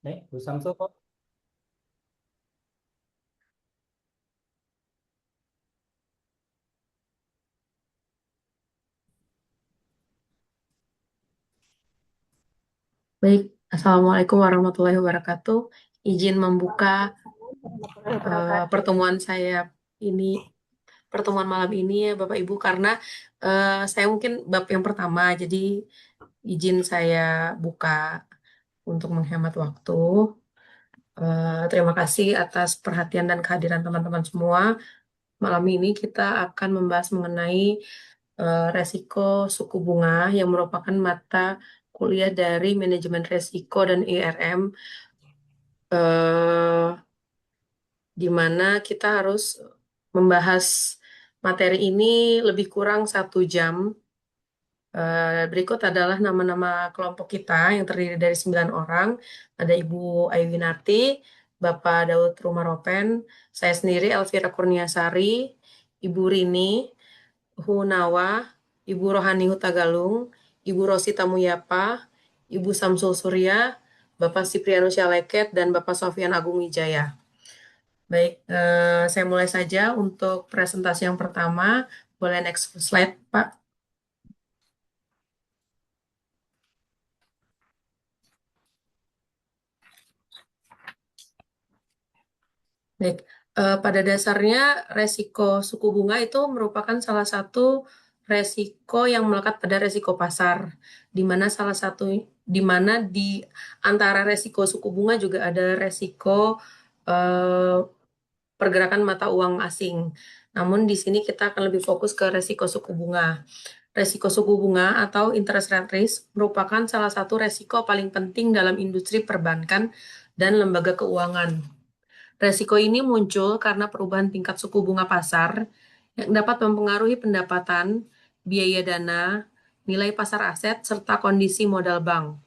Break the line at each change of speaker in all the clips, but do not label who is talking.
Nih, Bu Samsul kok.
Baik, Assalamualaikum warahmatullahi wabarakatuh. Izin membuka pertemuan saya ini, pertemuan malam ini ya Bapak Ibu, karena saya mungkin bab yang pertama, jadi izin saya buka untuk menghemat waktu. Terima kasih atas perhatian dan kehadiran teman-teman semua. Malam ini kita akan membahas mengenai resiko suku bunga yang merupakan mata kuliah dari manajemen resiko dan IRM. Di mana kita harus membahas materi ini lebih kurang 1 jam. Berikut adalah nama-nama kelompok kita yang terdiri dari 9 orang. Ada Ibu Ayu Bapak Daud Rumaropen, saya sendiri Elvira Kurniasari, Ibu Rini Hunawa, Ibu Rohani Hutagalung, Ibu Rosita Muyapa, Ibu Samsul Surya, Bapak Siprianus Syaleket, dan Bapak Sofian Agung Wijaya. Baik, saya mulai saja untuk presentasi yang pertama. Boleh next slide, Pak. Baik, pada dasarnya resiko suku bunga itu merupakan salah satu resiko yang melekat pada resiko pasar, di mana salah satu di mana di antara resiko suku bunga juga ada resiko eh, pergerakan mata uang asing. Namun di sini kita akan lebih fokus ke resiko suku bunga. Resiko suku bunga atau interest rate risk merupakan salah satu resiko paling penting dalam industri perbankan dan lembaga keuangan. Resiko ini muncul karena perubahan tingkat suku bunga pasar yang dapat mempengaruhi pendapatan, biaya dana, nilai pasar aset, serta kondisi modal bank.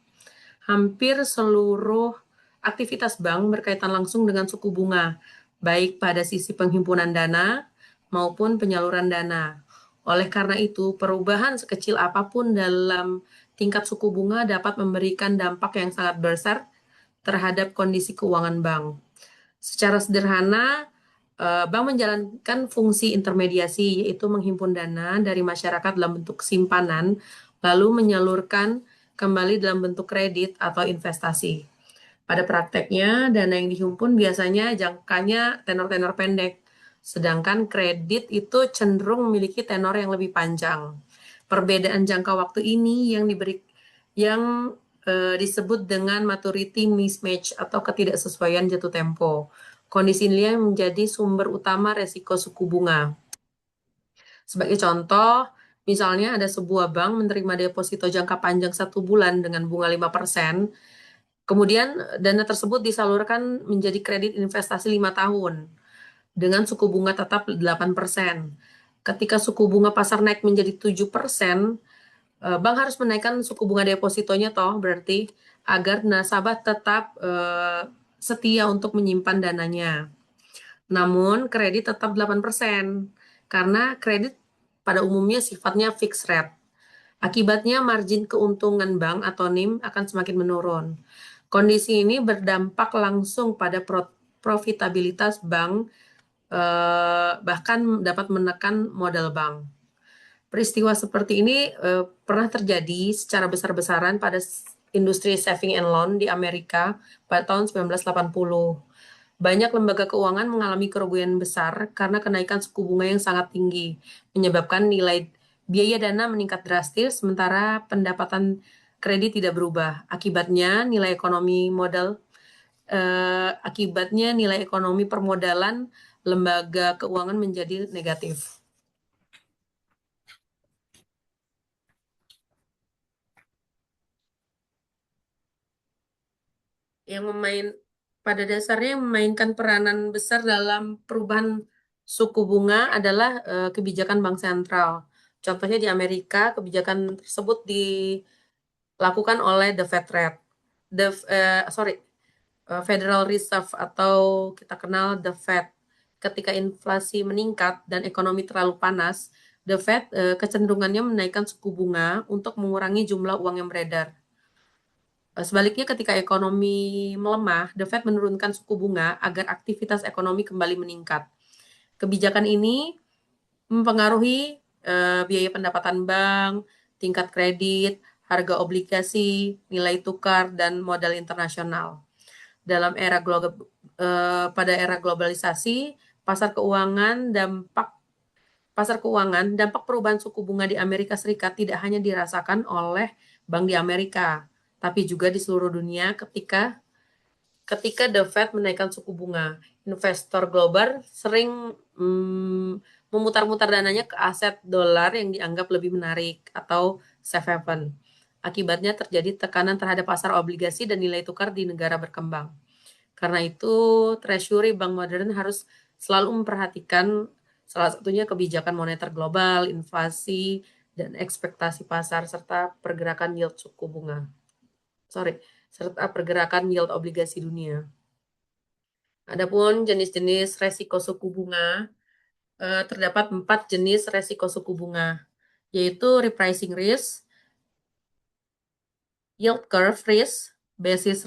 Hampir seluruh aktivitas bank berkaitan langsung dengan suku bunga, baik pada sisi penghimpunan dana maupun penyaluran dana. Oleh karena itu, perubahan sekecil apapun dalam tingkat suku bunga dapat memberikan dampak yang sangat besar terhadap kondisi keuangan bank. Secara sederhana, bank menjalankan fungsi intermediasi, yaitu menghimpun dana dari masyarakat dalam bentuk simpanan, lalu menyalurkan kembali dalam bentuk kredit atau investasi. Pada prakteknya, dana yang dihimpun biasanya jangkanya tenor-tenor pendek, sedangkan kredit itu cenderung memiliki tenor yang lebih panjang. Perbedaan jangka waktu ini yang disebut dengan maturity mismatch atau ketidaksesuaian jatuh tempo. Kondisi ini yang menjadi sumber utama resiko suku bunga. Sebagai contoh, misalnya ada sebuah bank menerima deposito jangka panjang 1 bulan dengan bunga 5%. Kemudian dana tersebut disalurkan menjadi kredit investasi 5 tahun dengan suku bunga tetap 8%. Ketika suku bunga pasar naik menjadi 7%, bank harus menaikkan suku bunga depositonya toh berarti agar nasabah tetap setia untuk menyimpan dananya. Namun kredit tetap 8% karena kredit pada umumnya sifatnya fixed rate. Akibatnya margin keuntungan bank atau NIM akan semakin menurun. Kondisi ini berdampak langsung pada profitabilitas bank, bahkan dapat menekan modal bank. Peristiwa seperti ini pernah terjadi secara besar-besaran pada industri saving and loan di Amerika pada tahun 1980. Banyak lembaga keuangan mengalami kerugian besar karena kenaikan suku bunga yang sangat tinggi, menyebabkan nilai biaya dana meningkat drastis sementara pendapatan kredit tidak berubah. Akibatnya nilai ekonomi permodalan lembaga keuangan menjadi negatif. Yang pada dasarnya memainkan peranan besar dalam perubahan suku bunga adalah kebijakan bank sentral. Contohnya di Amerika, kebijakan tersebut dilakukan oleh the Fed Rate, the sorry, Federal Reserve atau kita kenal the Fed. Ketika inflasi meningkat dan ekonomi terlalu panas, the Fed kecenderungannya menaikkan suku bunga untuk mengurangi jumlah uang yang beredar. Sebaliknya ketika ekonomi melemah, The Fed menurunkan suku bunga agar aktivitas ekonomi kembali meningkat. Kebijakan ini mempengaruhi biaya pendapatan bank, tingkat kredit, harga obligasi, nilai tukar, dan modal internasional. Dalam era pada era globalisasi, pasar keuangan, dampak perubahan suku bunga di Amerika Serikat tidak hanya dirasakan oleh bank di Amerika, tapi juga di seluruh dunia ketika The Fed menaikkan suku bunga. Investor global sering memutar-mutar dananya ke aset dolar yang dianggap lebih menarik atau safe haven. Akibatnya terjadi tekanan terhadap pasar obligasi dan nilai tukar di negara berkembang. Karena itu, Treasury bank modern harus selalu memperhatikan salah satunya kebijakan moneter global, inflasi, dan ekspektasi pasar serta pergerakan yield suku bunga. Serta pergerakan yield obligasi dunia. Adapun jenis-jenis resiko suku bunga, terdapat 4 jenis resiko suku bunga, yaitu repricing risk, yield curve risk, basis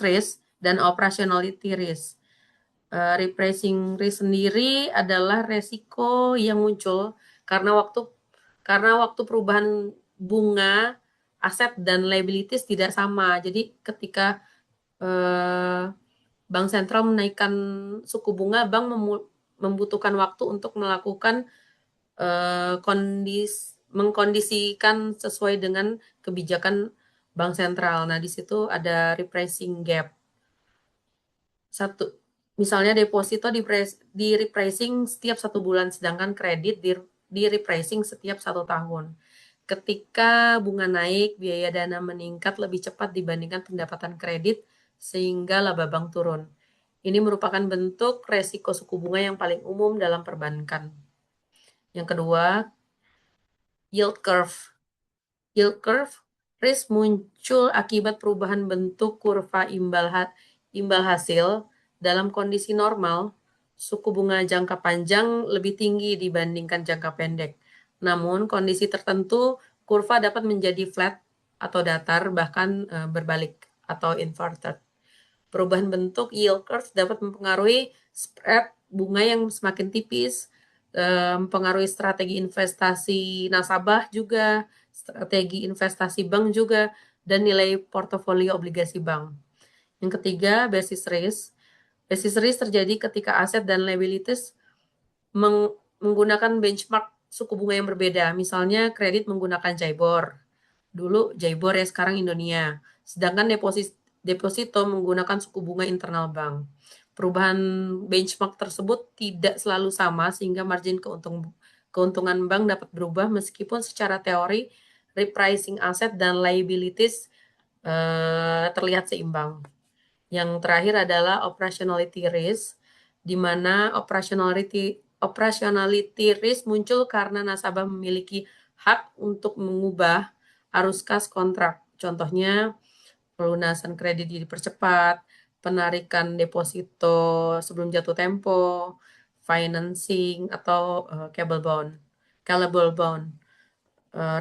risk, dan operationality risk. Repricing risk sendiri adalah resiko yang muncul karena waktu perubahan bunga aset dan liabilities tidak sama. Jadi ketika bank sentral menaikkan suku bunga, bank membutuhkan waktu untuk melakukan mengkondisikan sesuai dengan kebijakan bank sentral. Nah, di situ ada repricing gap. Misalnya deposito di repricing setiap 1 bulan, sedangkan kredit di repricing setiap 1 tahun. Ketika bunga naik, biaya dana meningkat lebih cepat dibandingkan pendapatan kredit, sehingga laba bank turun. Ini merupakan bentuk resiko suku bunga yang paling umum dalam perbankan. Yang kedua, yield curve. Yield curve risk muncul akibat perubahan bentuk kurva imbal hasil. Dalam kondisi normal, suku bunga jangka panjang lebih tinggi dibandingkan jangka pendek. Namun, kondisi tertentu kurva dapat menjadi flat atau datar, bahkan berbalik atau inverted. Perubahan bentuk yield curve dapat mempengaruhi spread bunga yang semakin tipis, mempengaruhi strategi investasi nasabah juga, strategi investasi bank juga, dan nilai portofolio obligasi bank. Yang ketiga, basis risk. Basis risk terjadi ketika aset dan liabilities menggunakan benchmark suku bunga yang berbeda. Misalnya kredit menggunakan JIBOR. Dulu JIBOR ya, sekarang Indonesia. Sedangkan deposito menggunakan suku bunga internal bank. Perubahan benchmark tersebut tidak selalu sama sehingga margin keuntungan bank dapat berubah meskipun secara teori repricing aset dan liabilities terlihat seimbang. Yang terakhir adalah operationality risk, di mana operationality risk muncul karena nasabah memiliki hak untuk mengubah arus kas kontrak. Contohnya, pelunasan kredit dipercepat, penarikan deposito sebelum jatuh tempo, financing, atau callable bond.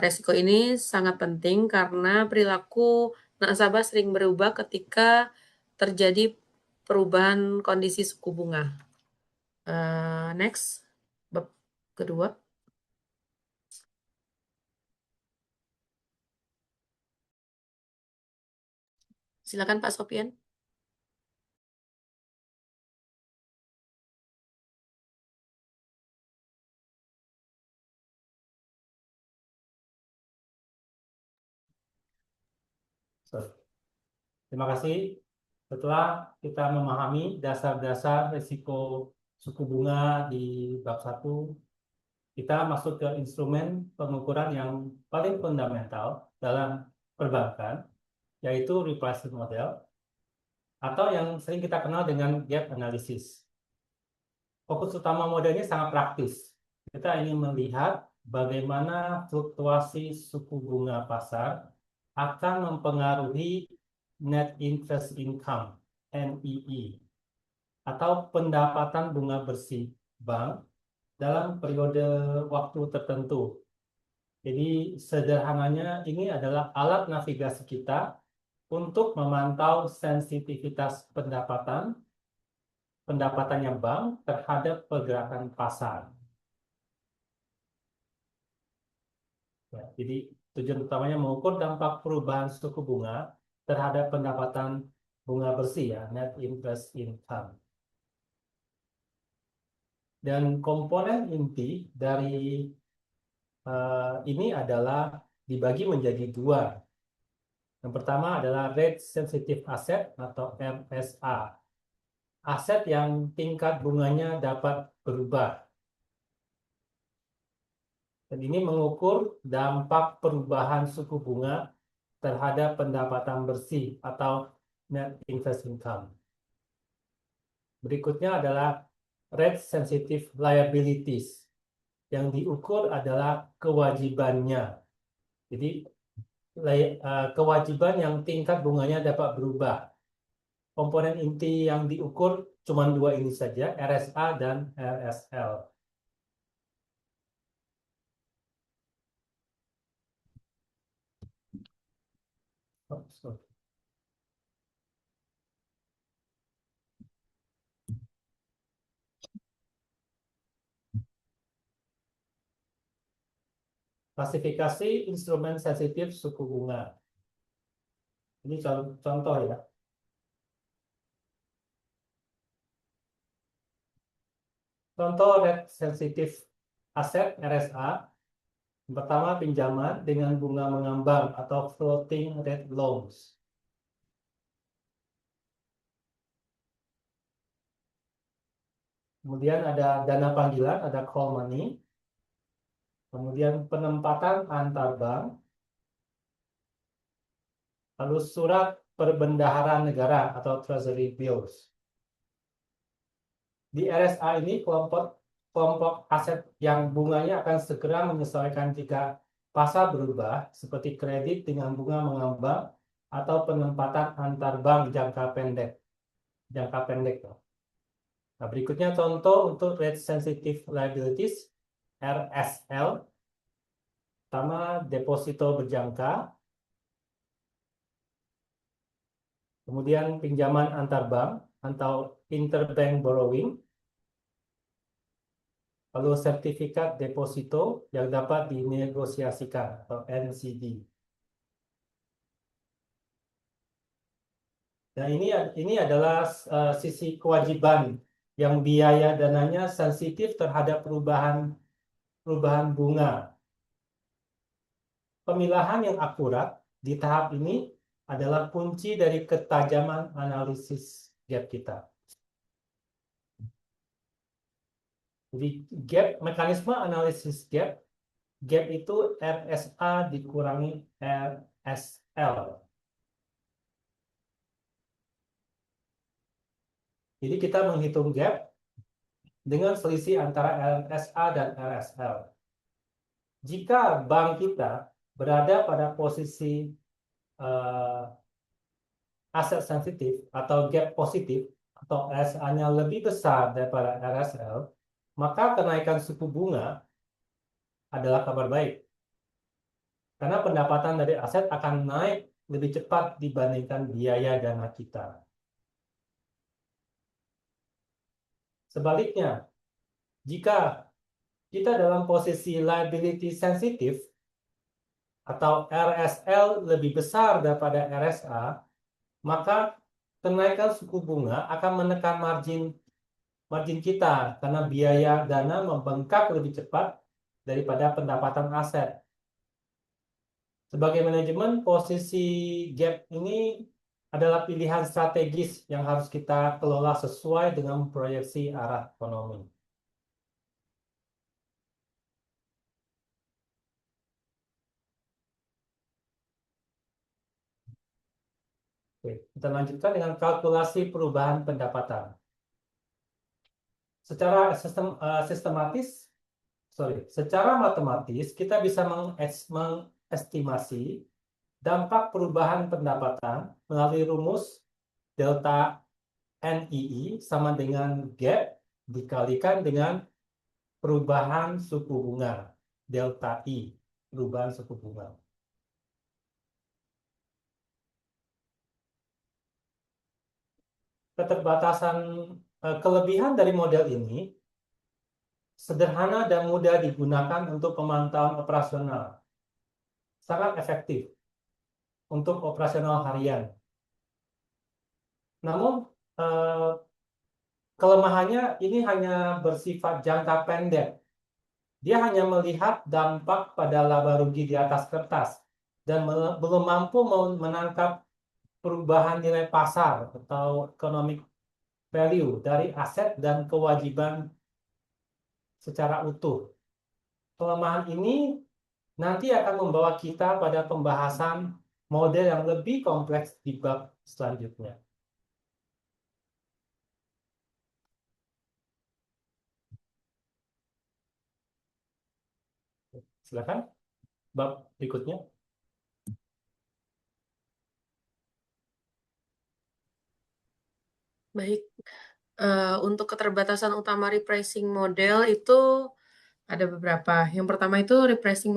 Resiko ini sangat penting karena perilaku nasabah sering berubah ketika terjadi perubahan kondisi suku bunga. Next, bab kedua. Silakan Pak Sofian.
Terima kasih. Setelah kita memahami dasar-dasar risiko suku bunga di bab 1, kita masuk ke instrumen pengukuran yang paling fundamental dalam perbankan, yaitu repricing model, atau yang sering kita kenal dengan gap analysis. Fokus utama modelnya sangat praktis. Kita ingin melihat bagaimana fluktuasi suku bunga pasar akan mempengaruhi net interest income, NII, atau pendapatan bunga bersih bank dalam periode waktu tertentu. Jadi sederhananya ini adalah alat navigasi kita untuk memantau sensitivitas pendapatannya bank terhadap pergerakan pasar. Ya, jadi tujuan utamanya mengukur dampak perubahan suku bunga terhadap pendapatan bunga bersih ya, net interest income. Dan komponen inti dari ini adalah dibagi menjadi dua. Yang pertama adalah rate sensitive asset atau RSA. Aset yang tingkat bunganya dapat berubah. Dan ini mengukur dampak perubahan suku bunga terhadap pendapatan bersih atau net interest income. Berikutnya adalah rate sensitive liabilities. Yang diukur adalah kewajibannya. Jadi kewajiban yang tingkat bunganya dapat berubah. Komponen inti yang diukur cuma dua ini saja, RSA dan RSL. Oh, sorry. Klasifikasi instrumen sensitif suku bunga. Ini contoh ya. Contoh rate sensitif aset RSA. Yang pertama pinjaman dengan bunga mengambang atau floating rate loans. Kemudian ada dana panggilan, ada call money. Kemudian penempatan antar bank. Lalu surat perbendaharaan negara atau treasury bills. Di RSA ini kelompok aset yang bunganya akan segera menyesuaikan jika pasar berubah, seperti kredit dengan bunga mengambang atau penempatan antar bank jangka pendek. Nah, berikutnya contoh untuk rate sensitive liabilities RSL. Pertama, deposito berjangka. Kemudian pinjaman antar bank atau interbank borrowing. Lalu sertifikat deposito yang dapat dinegosiasikan atau NCD. Nah, ini adalah sisi kewajiban yang biaya dananya sensitif terhadap perubahan bunga. Pemilahan yang akurat di tahap ini adalah kunci dari ketajaman analisis gap kita. Jadi mekanisme analisis gap itu RSA dikurangi RSL. Jadi kita menghitung gap dengan selisih antara RSA dan RSL. Jika bank kita berada pada posisi aset sensitif atau gap positif atau RSA-nya lebih besar daripada RSL, maka kenaikan suku bunga adalah kabar baik. Karena pendapatan dari aset akan naik lebih cepat dibandingkan biaya dana kita. Sebaliknya, jika kita dalam posisi liability sensitif atau RSL lebih besar daripada RSA, maka kenaikan suku bunga akan menekan margin kita karena biaya dana membengkak lebih cepat daripada pendapatan aset. Sebagai manajemen, posisi gap ini adalah pilihan strategis yang harus kita kelola sesuai dengan proyeksi arah ekonomi. Oke, kita lanjutkan dengan kalkulasi perubahan pendapatan. Secara matematis kita bisa mengestimasi dampak perubahan pendapatan melalui rumus delta NII sama dengan gap dikalikan dengan perubahan suku bunga delta I. perubahan suku bunga. Keterbatasan kelebihan dari model ini sederhana dan mudah digunakan untuk pemantauan operasional, sangat efektif untuk operasional harian. Namun eh, kelemahannya ini hanya bersifat jangka pendek. Dia hanya melihat dampak pada laba rugi di atas kertas dan belum mampu menangkap perubahan nilai pasar atau economic value dari aset dan kewajiban secara utuh. Kelemahan ini nanti akan membawa kita pada pembahasan model yang lebih kompleks di bab selanjutnya. Silakan, bab berikutnya.
Baik, untuk keterbatasan utama repricing model itu ada beberapa. Yang pertama itu repricing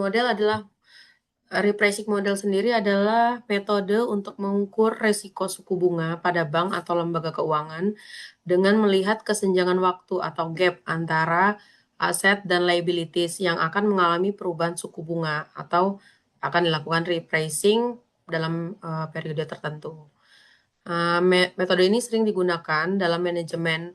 model sendiri adalah metode untuk mengukur resiko suku bunga pada bank atau lembaga keuangan dengan melihat kesenjangan waktu atau gap antara aset dan liabilities yang akan mengalami perubahan suku bunga atau akan dilakukan repricing dalam periode tertentu. Metode ini sering digunakan dalam manajemen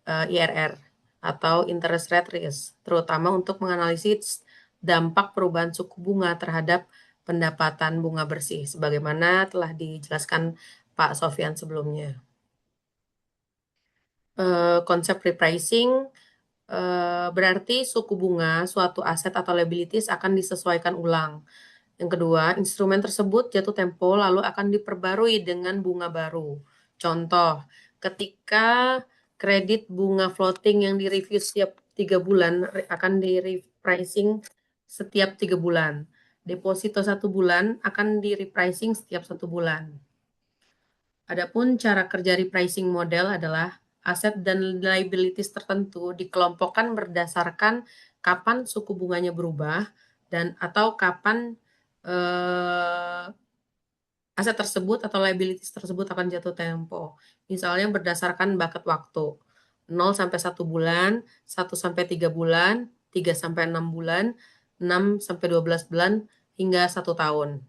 IRR atau interest rate risk, terutama untuk menganalisis dampak perubahan suku bunga terhadap pendapatan bunga bersih, sebagaimana telah dijelaskan Pak Sofyan sebelumnya. Konsep repricing berarti suku bunga suatu aset atau liabilities akan disesuaikan ulang. Yang kedua, instrumen tersebut jatuh tempo lalu akan diperbarui dengan bunga baru. Contoh, ketika kredit bunga floating yang direview setiap 3 bulan akan di repricing setiap 3 bulan. Deposito 1 bulan akan di repricing setiap 1 bulan. Adapun cara kerja repricing model adalah aset dan liabilities tertentu dikelompokkan berdasarkan kapan suku bunganya berubah dan atau kapan aset tersebut atau liabilities tersebut akan jatuh tempo. Misalnya berdasarkan bucket waktu. 0 sampai 1 bulan, 1 sampai 3 bulan, 3 sampai 6 bulan, 6 sampai 12 bulan, hingga 1 tahun.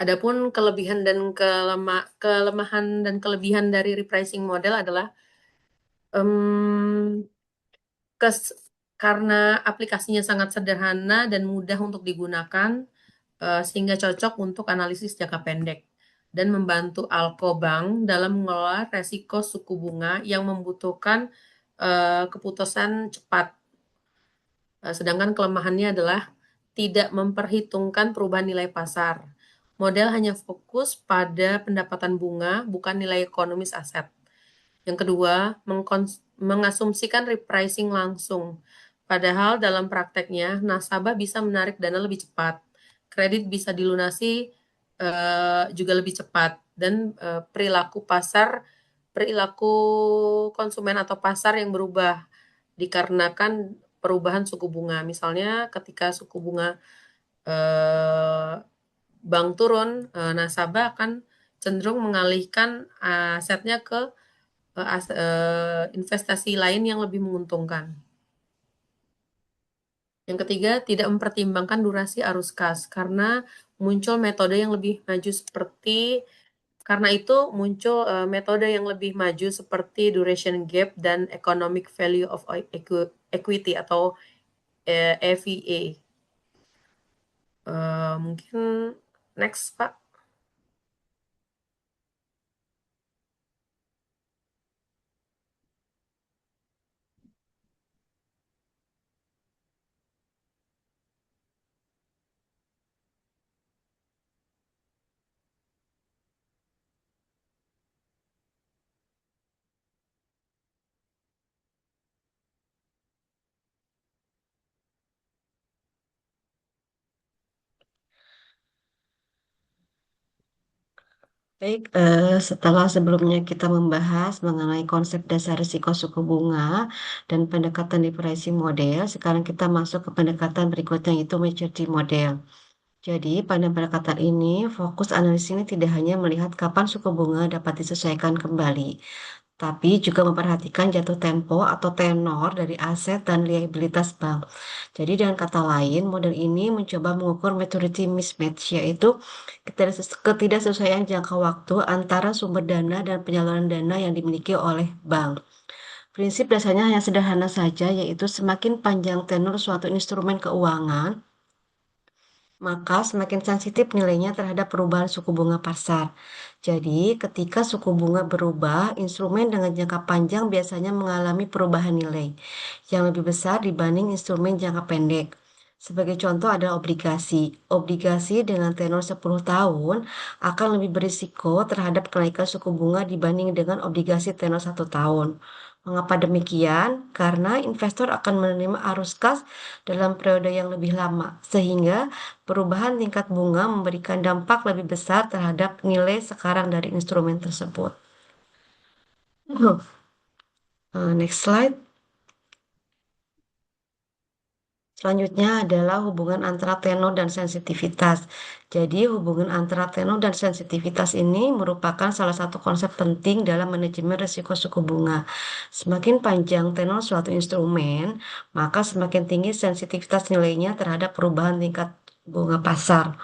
Adapun kelemahan dan kelebihan dari repricing model adalah um, karena aplikasinya sangat sederhana dan mudah untuk digunakan, sehingga cocok untuk analisis jangka pendek dan membantu Alkobank dalam mengelola resiko suku bunga yang membutuhkan keputusan cepat. Sedangkan kelemahannya adalah tidak memperhitungkan perubahan nilai pasar. Model hanya fokus pada pendapatan bunga, bukan nilai ekonomis aset. Yang kedua, mengasumsikan repricing langsung. Padahal dalam prakteknya, nasabah bisa menarik dana lebih cepat. Kredit bisa dilunasi juga lebih cepat. Dan perilaku konsumen atau pasar yang berubah dikarenakan perubahan suku bunga. Misalnya ketika suku bunga eh, bank turun, nasabah akan cenderung mengalihkan asetnya ke investasi lain yang lebih menguntungkan. Yang ketiga, tidak mempertimbangkan durasi arus kas karena muncul metode yang lebih maju metode yang lebih maju seperti duration gap dan economic value of equity atau EVA. Mungkin next, Pak.
Baik, setelah sebelumnya kita membahas mengenai konsep dasar risiko suku bunga dan pendekatan di pricing model, sekarang kita masuk ke pendekatan berikutnya yaitu maturity model. Jadi, pada pendekatan ini, fokus analisis ini tidak hanya melihat kapan suku bunga dapat disesuaikan kembali, tapi juga memperhatikan jatuh tempo atau tenor dari aset dan liabilitas bank. Jadi dengan kata lain, model ini mencoba mengukur maturity mismatch, yaitu ketidaksesuaian jangka waktu antara sumber dana dan penyaluran dana yang dimiliki oleh bank. Prinsip dasarnya hanya sederhana saja, yaitu semakin panjang tenor suatu instrumen keuangan, maka semakin sensitif nilainya terhadap perubahan suku bunga pasar. Jadi, ketika suku bunga berubah, instrumen dengan jangka panjang biasanya mengalami perubahan nilai yang lebih besar dibanding instrumen jangka pendek. Sebagai contoh adalah obligasi. Obligasi dengan tenor 10 tahun akan lebih berisiko terhadap kenaikan suku bunga dibanding dengan obligasi tenor 1 tahun. Mengapa demikian? Karena investor akan menerima arus kas dalam periode yang lebih lama, sehingga perubahan tingkat bunga memberikan dampak lebih besar terhadap nilai sekarang dari instrumen tersebut. Next slide. Selanjutnya adalah hubungan antara tenor dan sensitivitas. Jadi, hubungan antara tenor dan sensitivitas ini merupakan salah satu konsep penting dalam manajemen risiko suku bunga. Semakin panjang tenor suatu instrumen, maka semakin tinggi sensitivitas nilainya terhadap perubahan tingkat bunga pasar.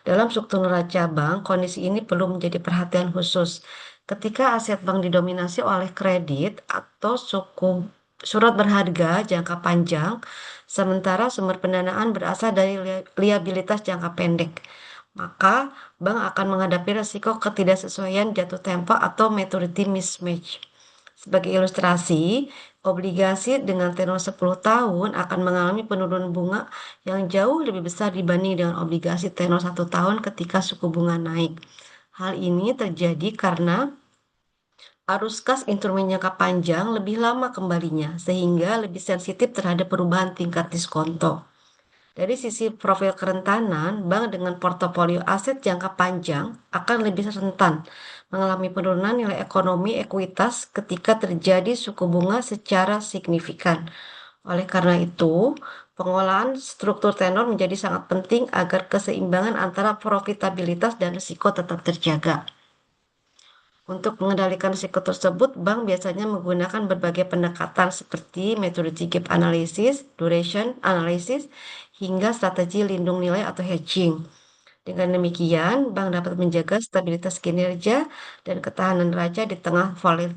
Dalam struktur neraca bank, kondisi ini perlu menjadi perhatian khusus. Ketika aset bank didominasi oleh kredit atau surat berharga jangka panjang, sementara sumber pendanaan berasal dari liabilitas jangka pendek, maka bank akan menghadapi risiko ketidaksesuaian jatuh tempo atau maturity mismatch. Sebagai ilustrasi, obligasi dengan tenor 10 tahun akan mengalami penurunan bunga yang jauh lebih besar dibanding dengan obligasi tenor 1 tahun ketika suku bunga naik. Hal ini terjadi karena arus kas instrumen jangka panjang lebih lama kembalinya, sehingga lebih sensitif terhadap perubahan tingkat diskonto. Dari sisi profil kerentanan, bank dengan portofolio aset jangka panjang akan lebih rentan mengalami penurunan nilai ekonomi ekuitas ketika terjadi suku bunga secara signifikan. Oleh karena itu, pengolahan struktur tenor menjadi sangat penting agar keseimbangan antara profitabilitas dan risiko tetap terjaga. Untuk mengendalikan risiko tersebut, bank biasanya menggunakan berbagai pendekatan seperti maturity gap analysis, duration analysis, hingga strategi lindung nilai atau hedging. Dengan demikian, bank dapat menjaga stabilitas kinerja dan ketahanan neraca di tengah sorry,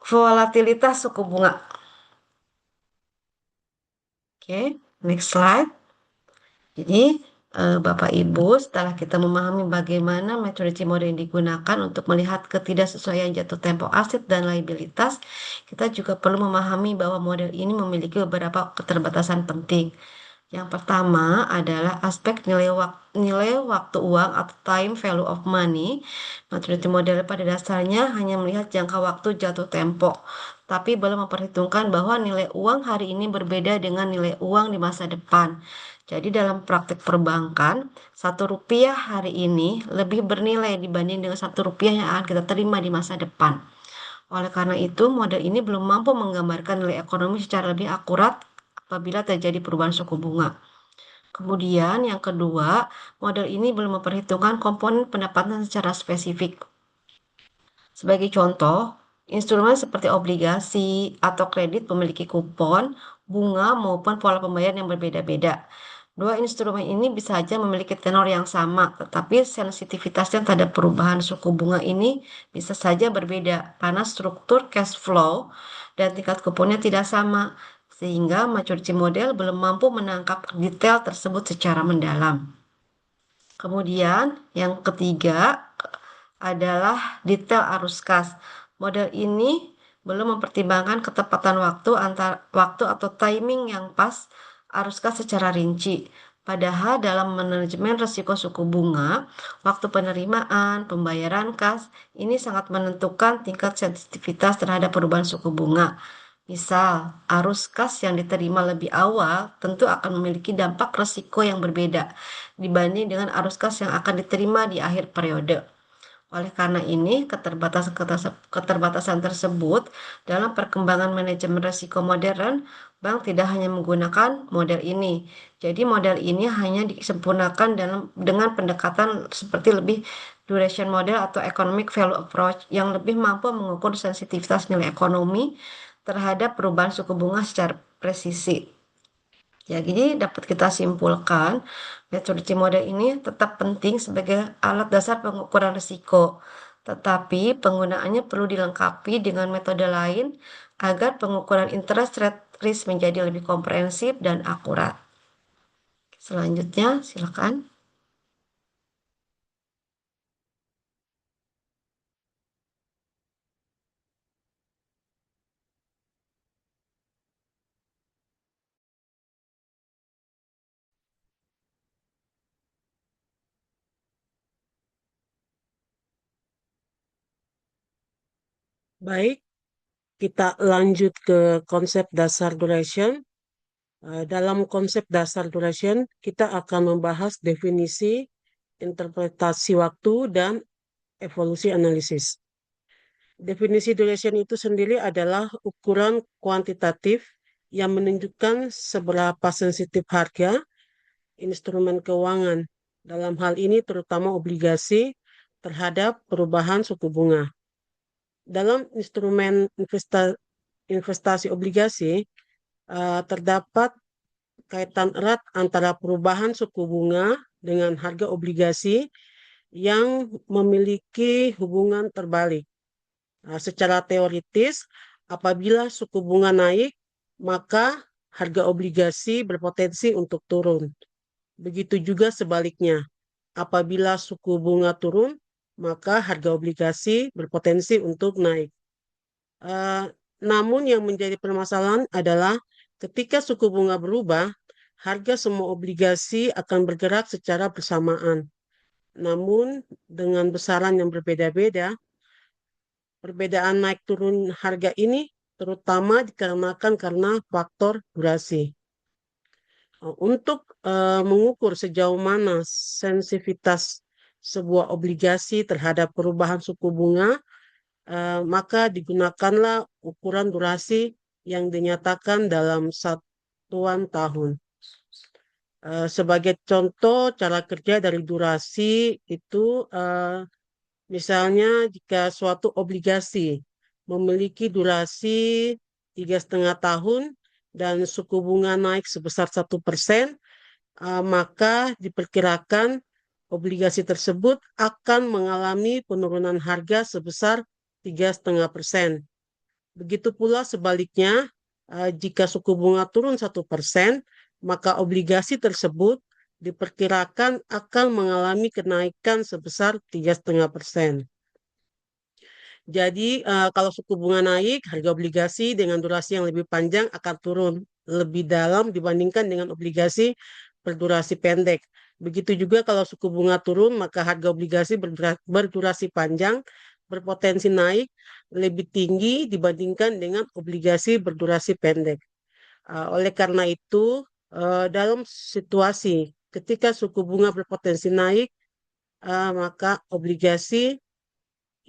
volatilitas suku bunga. Oke, next slide. Jadi, Bapak Ibu, setelah kita memahami bagaimana maturity model yang digunakan untuk melihat ketidaksesuaian jatuh tempo aset dan liabilitas, kita juga perlu memahami bahwa model ini memiliki beberapa keterbatasan penting. Yang pertama adalah aspek nilai waktu uang atau time value of money. Maturity model pada dasarnya hanya melihat jangka waktu jatuh tempo, tapi belum memperhitungkan bahwa nilai uang hari ini berbeda dengan nilai uang di masa depan. Jadi dalam praktik perbankan, Rp1 hari ini lebih bernilai dibanding dengan Rp1 yang akan kita terima di masa depan. Oleh karena itu, model ini belum mampu menggambarkan nilai ekonomi secara lebih akurat apabila terjadi perubahan suku bunga. Kemudian yang kedua, model ini belum memperhitungkan komponen pendapatan secara spesifik. Sebagai contoh, instrumen seperti obligasi atau kredit memiliki kupon, bunga maupun pola pembayaran yang berbeda-beda. Dua instrumen ini bisa saja memiliki tenor yang sama, tetapi sensitivitasnya terhadap perubahan suku bunga ini bisa saja berbeda karena struktur cash flow dan tingkat kuponnya tidak sama, sehingga maturity model belum mampu menangkap detail tersebut secara mendalam. Kemudian yang ketiga adalah detail arus kas. Model ini belum mempertimbangkan ketepatan waktu atau timing yang pas arus kas secara rinci. Padahal dalam manajemen risiko suku bunga, waktu penerimaan, pembayaran kas, ini sangat menentukan tingkat sensitivitas terhadap perubahan suku bunga. Misal, arus kas yang diterima lebih awal tentu akan memiliki dampak resiko yang berbeda dibanding dengan arus kas yang akan diterima di akhir periode. Oleh karena ini, keterbatasan tersebut dalam perkembangan manajemen risiko modern, bank tidak hanya menggunakan model ini. Jadi model ini hanya disempurnakan dengan pendekatan seperti lebih duration model atau economic value approach yang lebih mampu mengukur sensitivitas nilai ekonomi terhadap perubahan suku bunga secara presisi. Ya, jadi dapat kita simpulkan, metode model ini tetap penting sebagai alat dasar pengukuran risiko, tetapi penggunaannya perlu dilengkapi dengan metode lain agar pengukuran interest rate risk menjadi lebih komprehensif dan akurat. Selanjutnya, silakan.
Baik, kita lanjut ke konsep dasar duration. Dalam konsep dasar duration, kita akan membahas definisi, interpretasi waktu, dan evolusi analisis. Definisi duration itu sendiri adalah ukuran kuantitatif yang menunjukkan seberapa sensitif harga instrumen keuangan. Dalam hal ini terutama obligasi terhadap perubahan suku bunga. Dalam instrumen investasi obligasi, terdapat kaitan erat antara perubahan suku bunga dengan harga obligasi yang memiliki hubungan terbalik. Secara teoritis, apabila suku bunga naik, maka harga obligasi berpotensi untuk turun. Begitu juga sebaliknya, apabila suku bunga turun, maka harga obligasi berpotensi untuk naik. Eh, Namun yang menjadi permasalahan adalah ketika suku bunga berubah, harga semua obligasi akan bergerak secara bersamaan. Namun dengan besaran yang berbeda-beda, perbedaan naik turun harga ini terutama dikarenakan karena faktor durasi. Untuk mengukur sejauh mana sensitivitas sebuah obligasi terhadap perubahan suku bunga, maka digunakanlah ukuran durasi yang dinyatakan dalam satuan tahun. Sebagai contoh cara kerja dari durasi itu misalnya jika suatu obligasi memiliki durasi 3,5 tahun dan suku bunga naik sebesar 1%, maka diperkirakan obligasi tersebut akan mengalami penurunan harga sebesar 3,5%. Begitu pula sebaliknya, jika suku bunga turun 1%, maka obligasi tersebut diperkirakan akan mengalami kenaikan sebesar 3,5%. Jadi kalau suku bunga naik, harga obligasi dengan durasi yang lebih panjang akan turun lebih dalam dibandingkan dengan obligasi berdurasi pendek. Begitu juga kalau suku bunga turun, maka harga obligasi berdurasi panjang berpotensi naik lebih tinggi dibandingkan dengan obligasi berdurasi pendek. Oleh karena itu, dalam situasi ketika suku bunga berpotensi naik, maka obligasi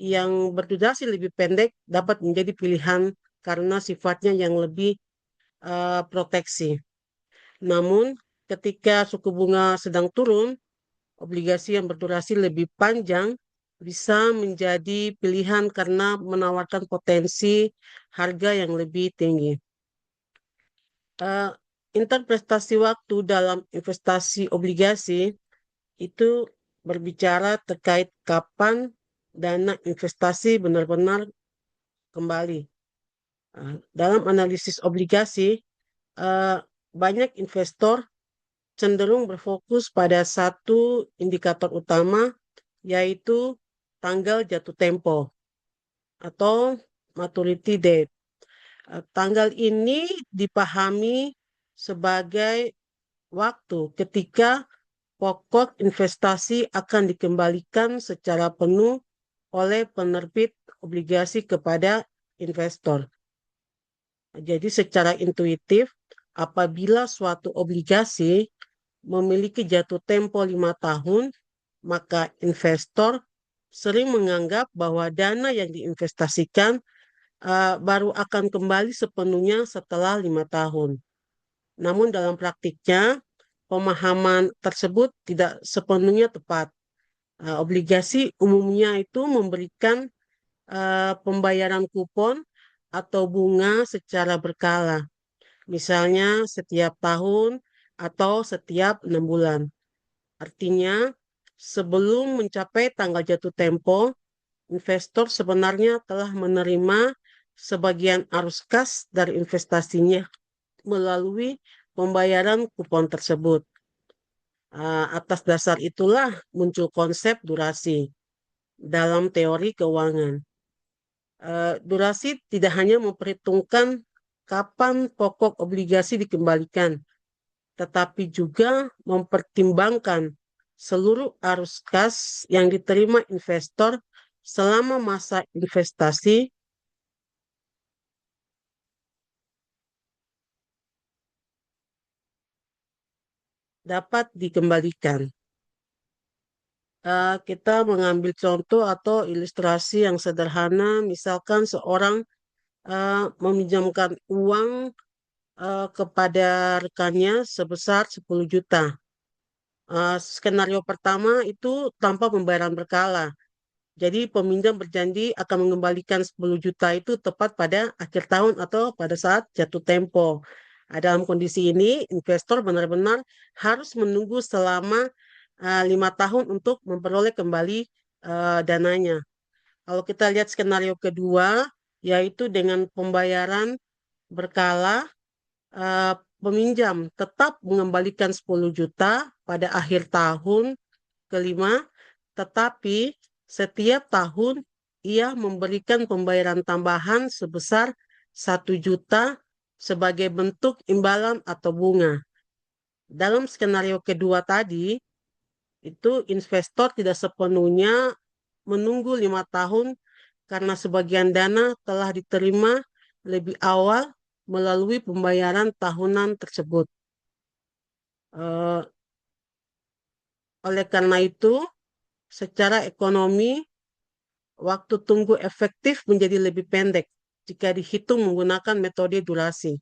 yang berdurasi lebih pendek dapat menjadi pilihan karena sifatnya yang lebih proteksi. Namun, ketika suku bunga sedang turun, obligasi yang berdurasi lebih panjang bisa menjadi pilihan karena menawarkan potensi harga yang lebih tinggi. Interpretasi waktu dalam investasi obligasi itu berbicara terkait kapan dana investasi benar-benar kembali. Dalam analisis obligasi, banyak investor cenderung berfokus pada satu indikator utama, yaitu tanggal jatuh tempo atau maturity date. Tanggal ini dipahami sebagai waktu ketika pokok investasi akan dikembalikan secara penuh oleh penerbit obligasi kepada investor. Jadi secara intuitif, apabila suatu obligasi memiliki jatuh tempo 5 tahun, maka investor sering menganggap bahwa dana yang diinvestasikan baru akan kembali sepenuhnya setelah 5 tahun. Namun dalam praktiknya, pemahaman tersebut tidak sepenuhnya tepat. Obligasi umumnya itu memberikan pembayaran kupon atau bunga secara berkala, misalnya setiap tahun atau setiap 6 bulan. Artinya, sebelum mencapai tanggal jatuh tempo, investor sebenarnya telah menerima sebagian arus kas dari investasinya melalui pembayaran kupon tersebut. Atas dasar itulah muncul konsep durasi dalam teori keuangan. Durasi tidak hanya memperhitungkan kapan pokok obligasi dikembalikan, tetapi juga mempertimbangkan seluruh arus kas yang diterima investor selama masa investasi dapat dikembalikan. Kita mengambil contoh atau ilustrasi yang sederhana, misalkan seorang meminjamkan uang kepada rekannya sebesar 10 juta. Skenario pertama itu tanpa pembayaran berkala. Jadi peminjam berjanji akan mengembalikan 10 juta itu tepat pada akhir tahun atau pada saat jatuh tempo. Dalam kondisi ini, investor benar-benar harus menunggu selama 5 tahun untuk memperoleh kembali dananya. Kalau kita lihat skenario kedua, yaitu dengan pembayaran berkala, eh, peminjam tetap mengembalikan 10 juta pada akhir tahun kelima, tetapi setiap tahun ia memberikan pembayaran tambahan sebesar 1 juta sebagai bentuk imbalan atau bunga. Dalam skenario kedua tadi, itu investor tidak sepenuhnya menunggu 5 tahun karena sebagian dana telah diterima lebih awal melalui pembayaran tahunan tersebut. Eh, oleh karena itu, secara ekonomi, waktu tunggu efektif menjadi lebih pendek jika dihitung menggunakan metode durasi.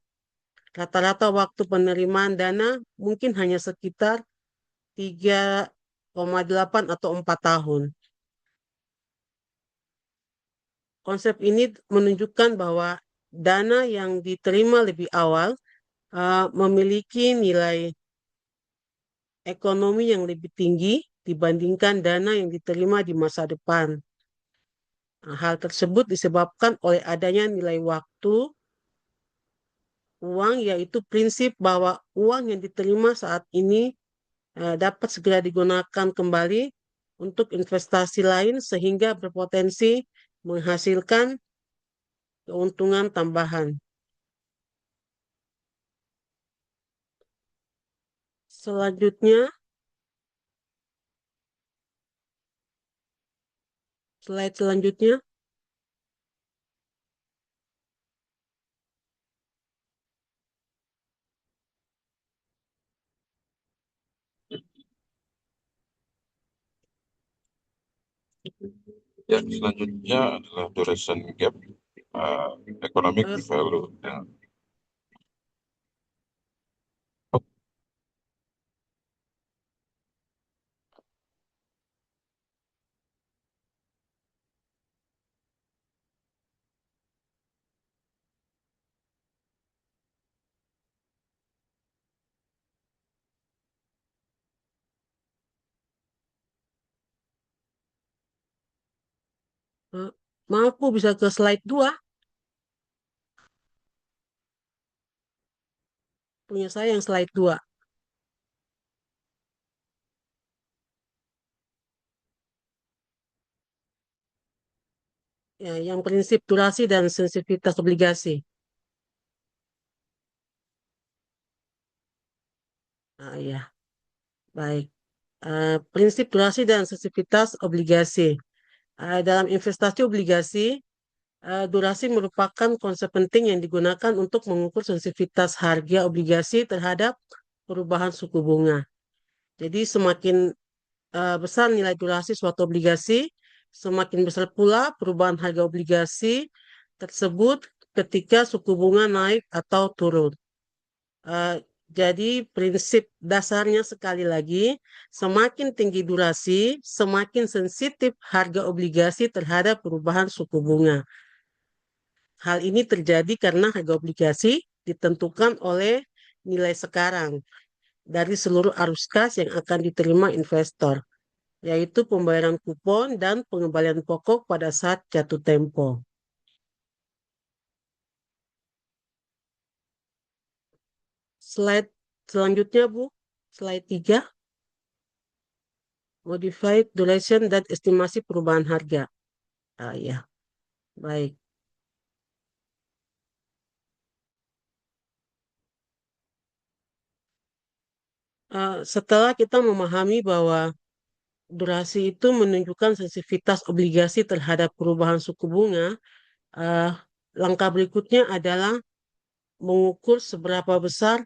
Rata-rata waktu penerimaan dana mungkin hanya sekitar 3,8 atau 4 tahun. Konsep ini menunjukkan bahwa dana yang diterima lebih awal memiliki nilai ekonomi yang lebih tinggi dibandingkan dana yang diterima di masa depan. Hal tersebut disebabkan oleh adanya nilai waktu uang, yaitu prinsip bahwa uang yang diterima saat ini dapat segera digunakan kembali untuk investasi lain sehingga berpotensi menghasilkan keuntungan tambahan. Selanjutnya, slide selanjutnya.
Yang selanjutnya adalah duration gap, economic
Eh,
value.
eh, Maaf Bu, bisa ke slide 2. Punya saya yang slide 2. Ya, yang prinsip durasi dan sensitivitas obligasi. Ya, baik. Prinsip durasi dan sensitivitas obligasi. Dalam investasi obligasi, Durasi merupakan konsep penting yang digunakan untuk mengukur sensitivitas harga obligasi terhadap perubahan suku bunga. Jadi semakin besar nilai durasi suatu obligasi, semakin besar pula perubahan harga obligasi tersebut ketika suku bunga naik atau turun. Eh, jadi prinsip dasarnya sekali lagi, semakin tinggi durasi, semakin sensitif harga obligasi terhadap perubahan suku bunga. Hal ini terjadi karena harga obligasi ditentukan oleh nilai sekarang dari seluruh arus kas yang akan diterima investor, yaitu pembayaran kupon dan pengembalian pokok pada saat jatuh tempo. Slide selanjutnya, Bu. Slide 3. Modified duration dan estimasi perubahan harga. Ya, baik. Setelah kita memahami bahwa durasi itu menunjukkan sensitivitas obligasi terhadap perubahan suku bunga, eh, langkah berikutnya adalah mengukur seberapa besar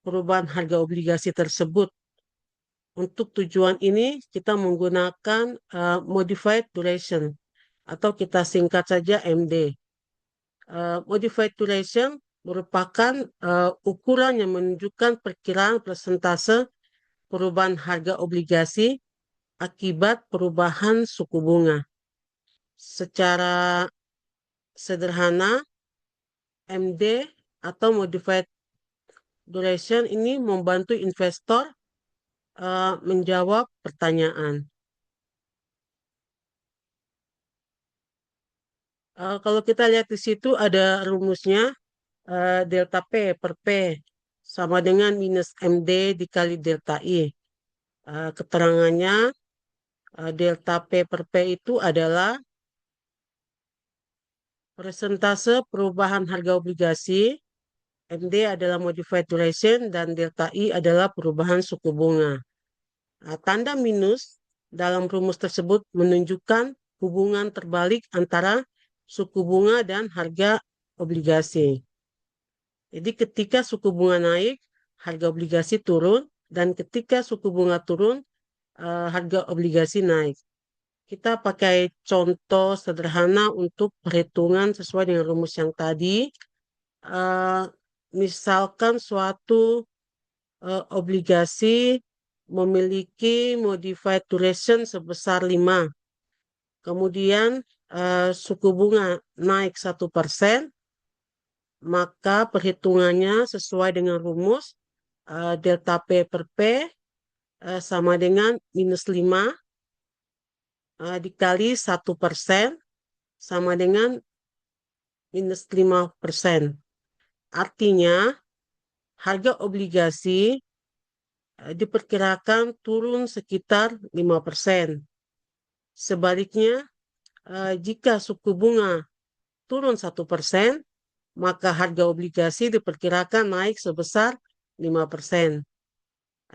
perubahan harga obligasi tersebut. Untuk tujuan ini, kita menggunakan modified duration atau kita singkat saja MD. Modified duration merupakan ukuran yang menunjukkan perkiraan persentase perubahan harga obligasi akibat perubahan suku bunga. Secara sederhana, MD atau modified duration ini membantu investor menjawab pertanyaan. Kalau kita lihat di situ ada rumusnya, delta P per P sama dengan minus MD dikali delta I. Keterangannya, delta P per P itu adalah persentase perubahan harga obligasi, MD adalah modified duration, dan delta I adalah perubahan suku bunga. Tanda minus dalam rumus tersebut menunjukkan hubungan terbalik antara suku bunga dan harga obligasi. Jadi ketika suku bunga naik, harga obligasi turun, dan ketika suku bunga turun, harga obligasi naik. Kita pakai contoh sederhana untuk perhitungan sesuai dengan rumus yang tadi. Eh, Misalkan suatu obligasi memiliki modified duration sebesar 5. Kemudian suku bunga naik 1%, maka perhitungannya sesuai dengan rumus delta P per P sama dengan minus 5 dikali 1% sama dengan minus 5%. Artinya harga obligasi diperkirakan turun sekitar 5%. Sebaliknya, jika suku bunga turun 1%, maka harga obligasi diperkirakan naik sebesar 5%.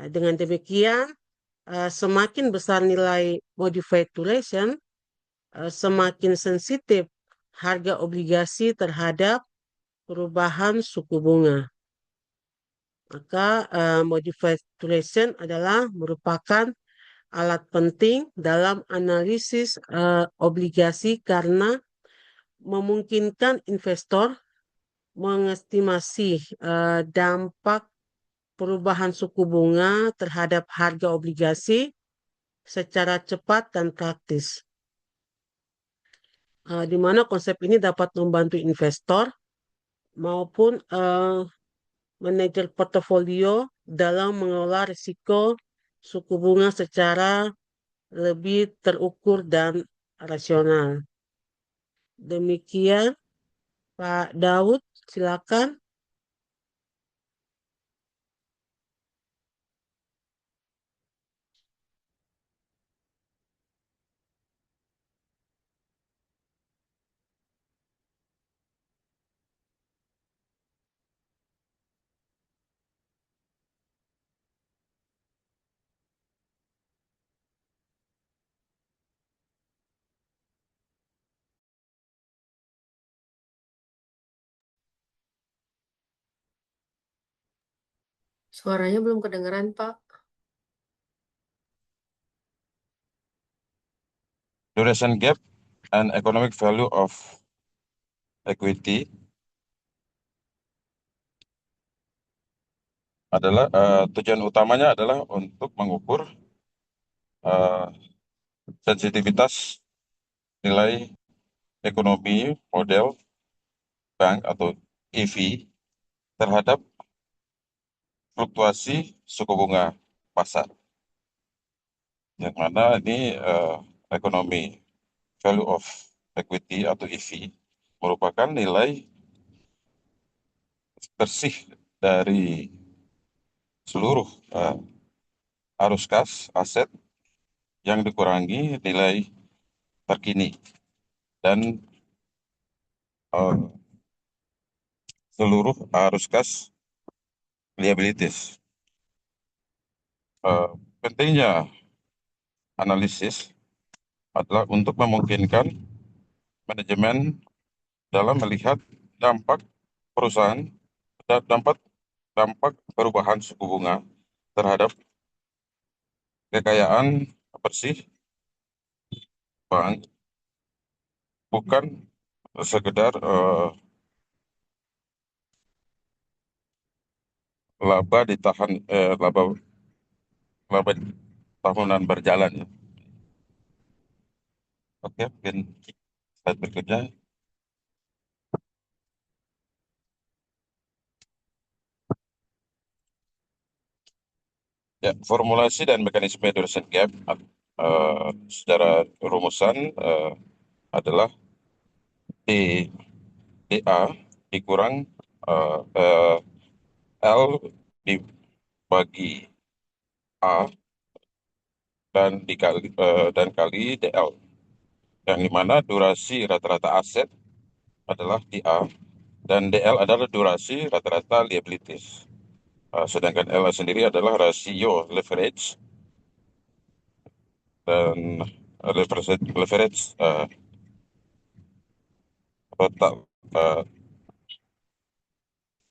Dengan demikian, semakin besar nilai modified duration, semakin sensitif harga obligasi terhadap perubahan suku bunga. Maka modified duration adalah merupakan alat penting dalam analisis obligasi karena memungkinkan investor mengestimasi dampak perubahan suku bunga terhadap harga obligasi secara cepat dan praktis. Di mana konsep ini dapat membantu investor maupun manajer portofolio dalam mengelola risiko suku bunga secara lebih terukur dan rasional. Demikian, Pak Daud, silakan.
Suaranya belum kedengeran, Pak.
Duration gap and economic value of equity adalah tujuan utamanya adalah untuk mengukur eh, sensitivitas nilai ekonomi model bank atau EV terhadap fluktuasi suku bunga pasar, yang mana ini ekonomi value of equity atau EV merupakan nilai bersih dari seluruh arus kas aset yang dikurangi nilai terkini dan seluruh arus kas liabilities. Pentingnya analisis adalah untuk memungkinkan manajemen dalam melihat dampak perusahaan dan dampak perubahan suku bunga terhadap kekayaan bersih bank, bukan sekedar laba ditahan laba tahunan berjalan ya. Oke, mungkin slide berikutnya. Ya, formulasi dan mekanisme duration gap secara rumusan adalah D, DA dikurang L dibagi A dan kali DL, yang dimana durasi rata-rata aset adalah DA dan DL adalah durasi rata-rata liabilities. Sedangkan L sendiri adalah rasio leverage dan leverage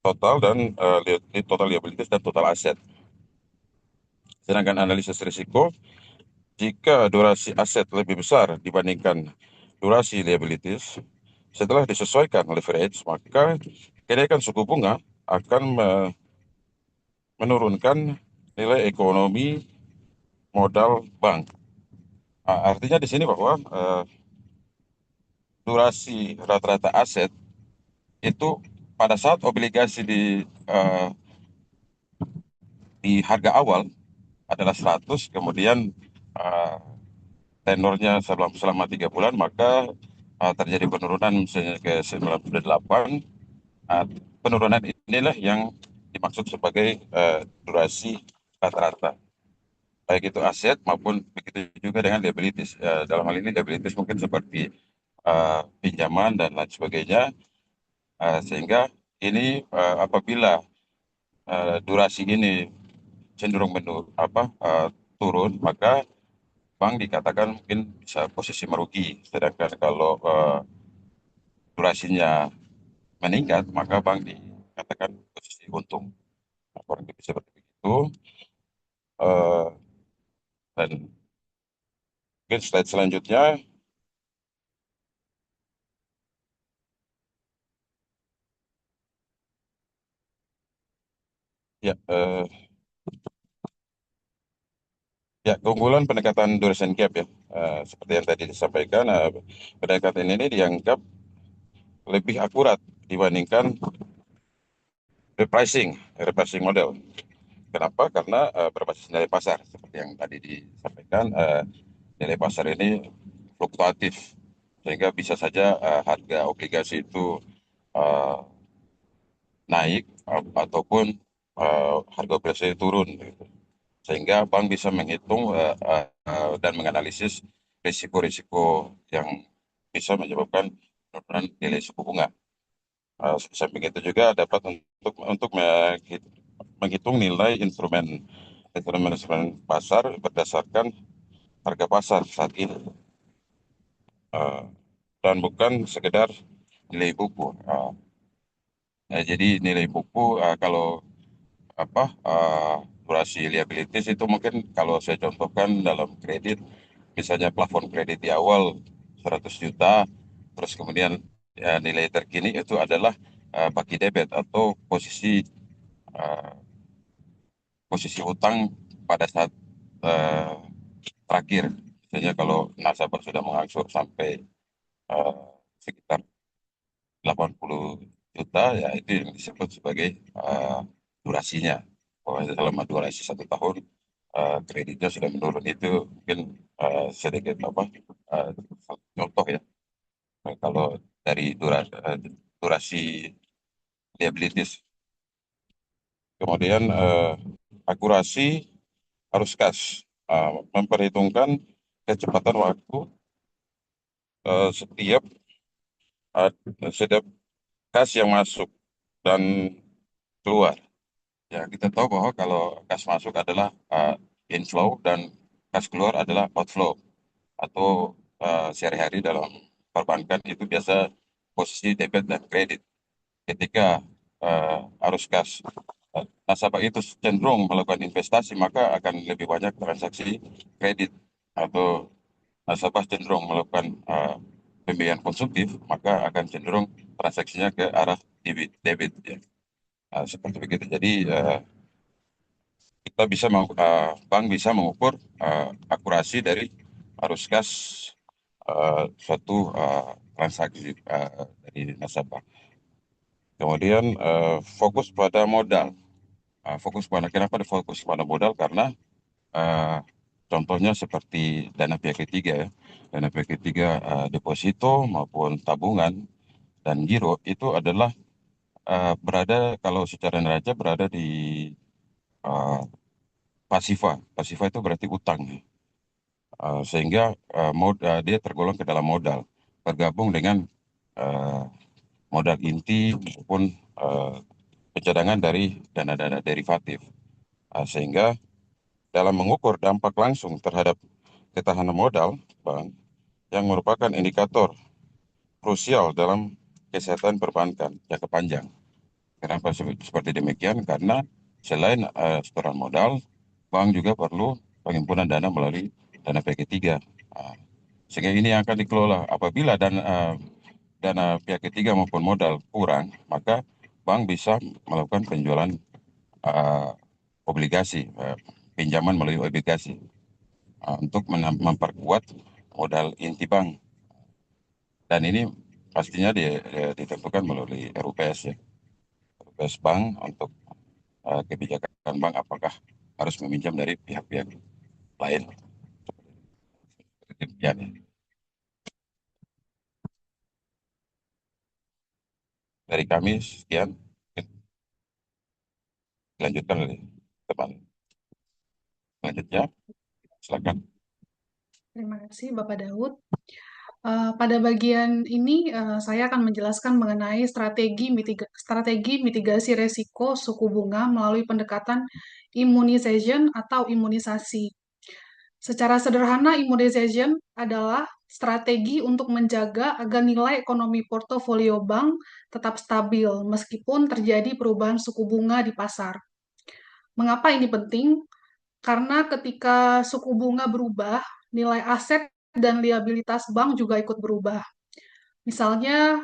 total dan total liabilities dan total aset. Sedangkan analisis risiko, jika durasi aset lebih besar dibandingkan durasi liabilities, setelah disesuaikan leverage, maka kenaikan suku bunga akan menurunkan nilai ekonomi modal bank. Artinya di sini bahwa durasi rata-rata aset itu pada saat obligasi di harga awal adalah 100, kemudian tenornya selama 3 bulan, maka terjadi penurunan misalnya ke 98. Penurunan inilah yang dimaksud sebagai durasi rata-rata, baik itu aset maupun begitu juga dengan liabilities. Dalam hal ini liabilities mungkin seperti pinjaman dan lain sebagainya, sehingga ini apabila durasi ini cenderung turun, maka bank dikatakan mungkin bisa posisi merugi. Sedangkan kalau durasinya meningkat, maka bank dikatakan posisi untung. Kurang lebih seperti itu. Dan mungkin slide selanjutnya. Ya, keunggulan pendekatan duration gap ya. Seperti yang tadi disampaikan, pendekatan ini dianggap lebih akurat dibandingkan repricing model. Kenapa? Karena berbasis nilai pasar. Seperti yang tadi disampaikan, nilai pasar ini fluktuatif, sehingga bisa saja harga obligasi itu naik ataupun harga obligasi turun, gitu. Sehingga bank bisa menghitung dan menganalisis risiko-risiko yang bisa menyebabkan penurunan nilai suku bunga. Samping itu juga dapat untuk menghitung nilai instrumen pasar berdasarkan harga pasar saat ini, dan bukan sekedar nilai buku. Jadi nilai buku kalau durasi liabilities itu mungkin kalau saya contohkan dalam kredit, misalnya plafon kredit di awal 100 juta, terus kemudian ya, nilai terkini itu adalah baki debit atau uh, posisi utang pada saat uh, terakhir. Misalnya kalau nasabah sudah mengangsur sampai sekitar 80 juta, ya itu yang disebut sebagai durasinya. Bahwa selama durasi 1 tahun kreditnya sudah menurun, itu mungkin sedikit contoh ya. Nah, kalau dari durasi liabilities. Kemudian akurasi arus kas, memperhitungkan kecepatan waktu setiap setiap kas yang masuk dan keluar. Ya, kita tahu bahwa kalau kas masuk adalah inflow dan kas keluar adalah outflow, atau sehari-hari dalam perbankan itu biasa posisi debit dan kredit. Ketika arus kas nasabah itu cenderung melakukan investasi, maka akan lebih banyak transaksi kredit, atau nasabah cenderung melakukan pembiayaan konsumtif, maka akan cenderung transaksinya ke arah debit ya. Seperti begitu. Jadi kita bisa bank bisa mengukur akurasi dari arus kas suatu transaksi dari nasabah. Kemudian fokus pada modal. Kenapa difokus pada modal? Karena contohnya seperti dana pihak ketiga ya. Dana pihak ketiga deposito maupun tabungan dan giro itu adalah berada, kalau secara neraca berada di pasifa. Pasifa itu berarti utang. Sehingga dia tergolong ke dalam modal, bergabung dengan modal inti maupun pencadangan dari dana-dana derivatif. Sehingga dalam mengukur dampak langsung terhadap ketahanan modal bank, yang merupakan indikator krusial dalam kesehatan perbankan jangka panjang. Kenapa seperti demikian? Karena selain setoran modal, bank juga perlu penghimpunan dana melalui dana pihak ketiga. Sehingga ini yang akan dikelola. Apabila dana pihak ketiga maupun modal kurang, maka bank bisa melakukan penjualan obligasi, pinjaman melalui obligasi, untuk memperkuat modal inti bank. Dan ini pastinya ditentukan melalui RUPS ya. RUPS bank untuk kebijakan bank apakah harus meminjam dari pihak-pihak lain. Ya. Dari kami sekian. Lanjutkan oleh teman. Selanjutnya, silakan.
Terima kasih Bapak Daud. Pada bagian ini saya akan menjelaskan mengenai strategi mitigasi resiko suku bunga melalui pendekatan immunization atau imunisasi. Secara sederhana, immunization adalah strategi untuk menjaga agar nilai ekonomi portofolio bank tetap stabil meskipun terjadi perubahan suku bunga di pasar. Mengapa ini penting? Karena ketika suku bunga berubah, nilai aset dan liabilitas bank juga ikut berubah. Misalnya,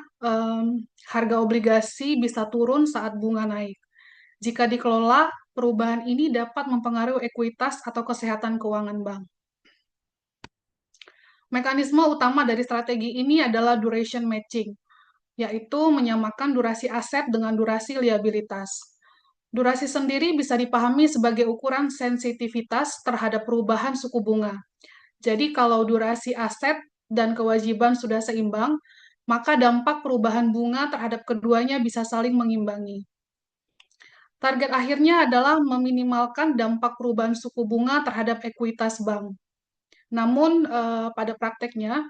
harga obligasi bisa turun saat bunga naik. Jika dikelola, perubahan ini dapat mempengaruhi ekuitas atau kesehatan keuangan bank. Mekanisme utama dari strategi ini adalah duration matching, yaitu menyamakan durasi aset dengan durasi liabilitas. Durasi sendiri bisa dipahami sebagai ukuran sensitivitas terhadap perubahan suku bunga. Jadi kalau durasi aset dan kewajiban sudah seimbang, maka dampak perubahan bunga terhadap keduanya bisa saling mengimbangi. Target akhirnya adalah meminimalkan dampak perubahan suku bunga terhadap ekuitas bank. Namun pada prakteknya,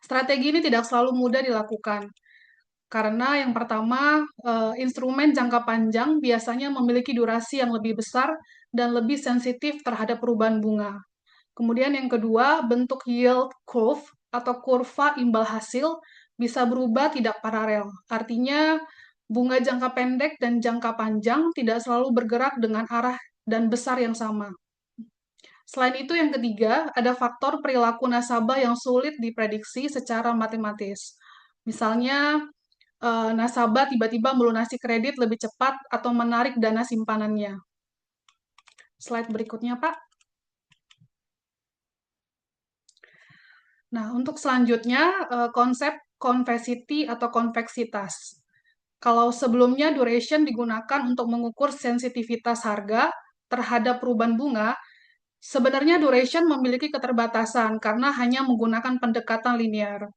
strategi ini tidak selalu mudah dilakukan. Karena yang pertama, instrumen jangka panjang biasanya memiliki durasi yang lebih besar dan lebih sensitif terhadap perubahan bunga. Kemudian yang kedua, bentuk yield curve atau kurva imbal hasil bisa berubah tidak paralel. Artinya, bunga jangka pendek dan jangka panjang tidak selalu bergerak dengan arah dan besar yang sama. Selain itu, yang ketiga, ada faktor perilaku nasabah yang sulit diprediksi secara matematis. Misalnya, nasabah tiba-tiba melunasi kredit lebih cepat atau menarik dana simpanannya. Slide berikutnya, Pak. Nah, untuk selanjutnya, konsep convexity atau konveksitas. Kalau sebelumnya duration digunakan untuk mengukur sensitivitas harga terhadap perubahan bunga, sebenarnya duration memiliki keterbatasan karena hanya menggunakan pendekatan linear.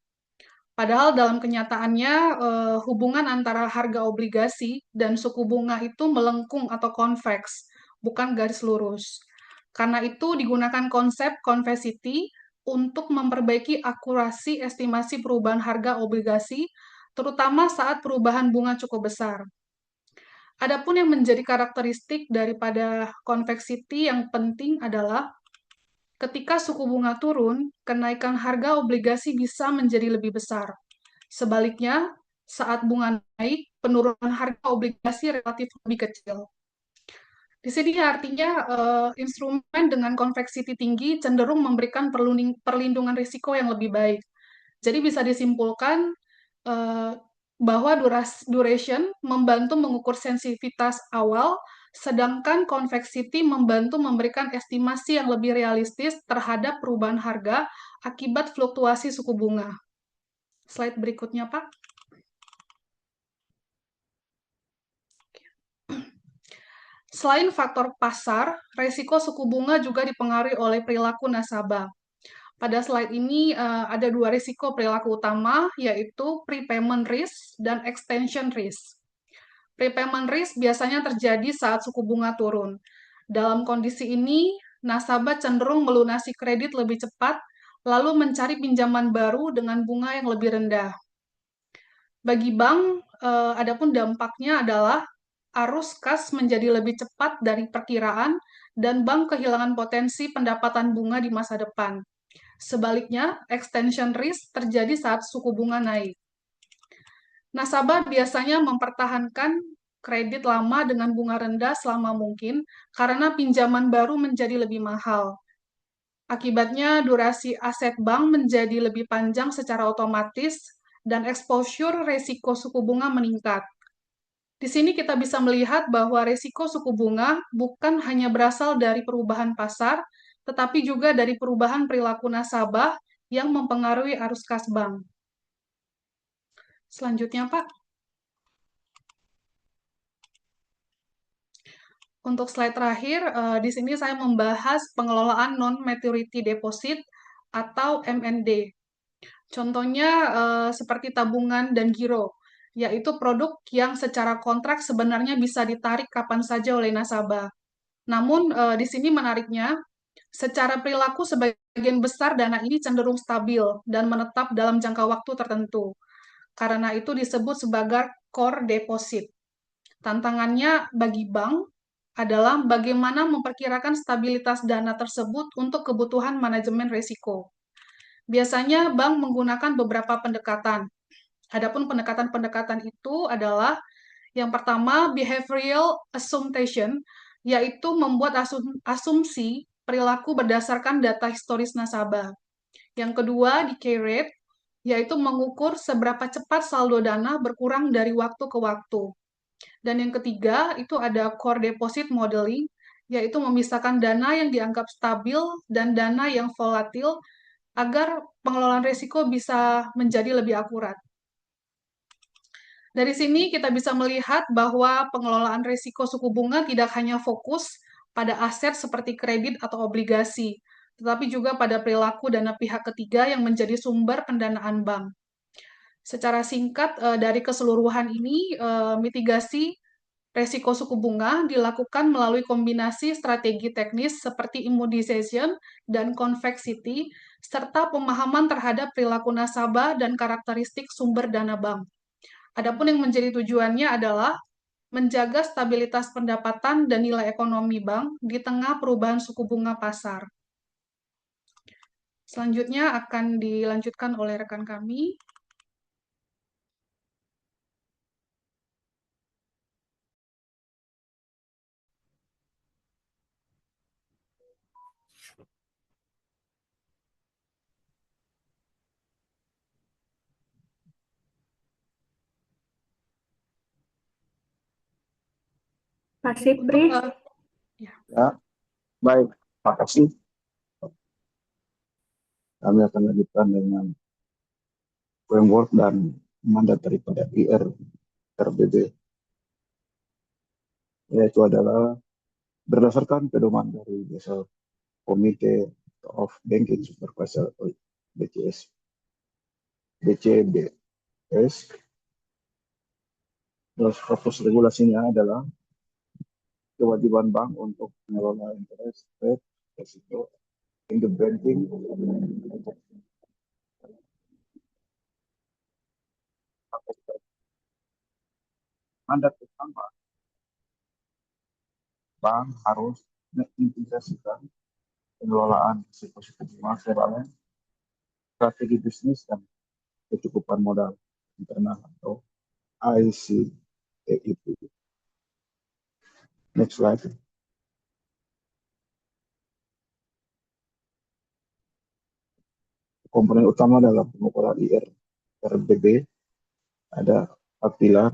Padahal dalam kenyataannya, hubungan antara harga obligasi dan suku bunga itu melengkung atau konveks, bukan garis lurus. Karena itu digunakan konsep convexity untuk memperbaiki akurasi estimasi perubahan harga obligasi, terutama saat perubahan bunga cukup besar. Adapun yang menjadi karakteristik daripada convexity yang penting adalah ketika suku bunga turun, kenaikan harga obligasi bisa menjadi lebih besar. Sebaliknya, saat bunga naik, penurunan harga obligasi relatif lebih kecil. Di sini artinya instrumen dengan konveksiti tinggi cenderung memberikan perlindungan risiko yang lebih baik. Jadi bisa disimpulkan eh, bahwa duration membantu mengukur sensitivitas awal, sedangkan konveksiti membantu memberikan estimasi yang lebih realistis terhadap perubahan harga akibat fluktuasi suku bunga. Slide berikutnya, Pak. Selain faktor pasar, resiko suku bunga juga dipengaruhi oleh perilaku nasabah. Pada slide ini ada dua risiko perilaku utama, yaitu prepayment risk dan extension risk. Prepayment risk biasanya terjadi saat suku bunga turun. Dalam kondisi ini, nasabah cenderung melunasi kredit lebih cepat, lalu mencari pinjaman baru dengan bunga yang lebih rendah. Bagi bank, adapun dampaknya adalah arus kas menjadi lebih cepat dari perkiraan dan bank kehilangan potensi pendapatan bunga di masa depan. Sebaliknya, extension risk terjadi saat suku bunga naik. Nasabah biasanya mempertahankan kredit lama dengan bunga rendah selama mungkin karena pinjaman baru menjadi lebih mahal. Akibatnya, durasi aset bank menjadi lebih panjang secara otomatis dan exposure resiko suku bunga meningkat. Di sini kita bisa melihat bahwa resiko suku bunga bukan hanya berasal dari perubahan pasar, tetapi juga dari perubahan perilaku nasabah yang mempengaruhi arus kas bank. Selanjutnya, Pak. Untuk slide terakhir, di sini saya membahas pengelolaan non-maturity deposit atau MND. Contohnya seperti tabungan dan giro, yaitu produk yang secara kontrak sebenarnya bisa ditarik kapan saja oleh nasabah. Namun di sini menariknya, secara perilaku sebagian besar dana ini cenderung stabil dan menetap dalam jangka waktu tertentu. Karena itu disebut sebagai core deposit. Tantangannya bagi bank adalah bagaimana memperkirakan stabilitas dana tersebut untuk kebutuhan manajemen risiko. Biasanya bank menggunakan beberapa pendekatan. Adapun pendekatan-pendekatan itu adalah yang pertama behavioral assumption, yaitu membuat asumsi perilaku berdasarkan data historis nasabah. Yang kedua decay rate, yaitu mengukur seberapa cepat saldo dana berkurang dari waktu ke waktu. Dan yang ketiga itu ada core deposit modeling, yaitu memisahkan dana yang dianggap stabil dan dana yang volatil agar pengelolaan risiko bisa menjadi lebih akurat. Dari sini kita bisa melihat bahwa pengelolaan risiko suku bunga tidak hanya fokus pada aset seperti kredit atau obligasi, tetapi juga pada perilaku dana pihak ketiga yang menjadi sumber pendanaan bank. Secara singkat, dari keseluruhan ini, mitigasi resiko suku bunga dilakukan melalui kombinasi strategi teknis seperti immunization dan convexity, serta pemahaman terhadap perilaku nasabah dan karakteristik sumber dana bank. Adapun yang menjadi tujuannya adalah menjaga stabilitas pendapatan dan nilai ekonomi bank di tengah perubahan suku bunga pasar. Selanjutnya akan dilanjutkan oleh rekan kami.
Pak Sipri.
Ya, baik. Terima kasih. Kami akan lanjutkan dengan framework dan mandat daripada IRBB, yaitu adalah berdasarkan pedoman dari Basel Committee of Banking Supervisor atau BCBS. Terus fokus regulasinya adalah kewajiban bank untuk mengelola interest rate risiko in the banking mandat pertama, bank harus mengintegrasikan pengelolaan risiko suku bunga sebagai strategi bisnis dan kecukupan modal internal atau ICAEP. Next slide. Komponen utama dalam pengukuran IRBB ada 4 pilar.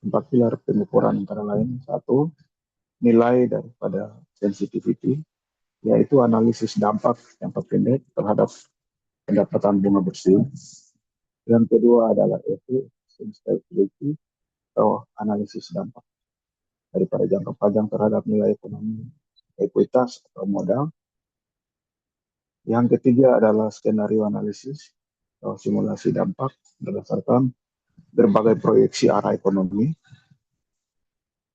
4 pilar pengukuran antara lain: 1, nilai daripada sensitivity, yaitu analisis dampak jangka pendek terhadap pendapatan bunga bersih. Yang kedua adalah sensitivity atau analisis dampak daripada jangka panjang terhadap nilai ekonomi ekuitas atau modal. Yang ketiga adalah skenario analisis atau simulasi dampak berdasarkan berbagai proyeksi arah ekonomi.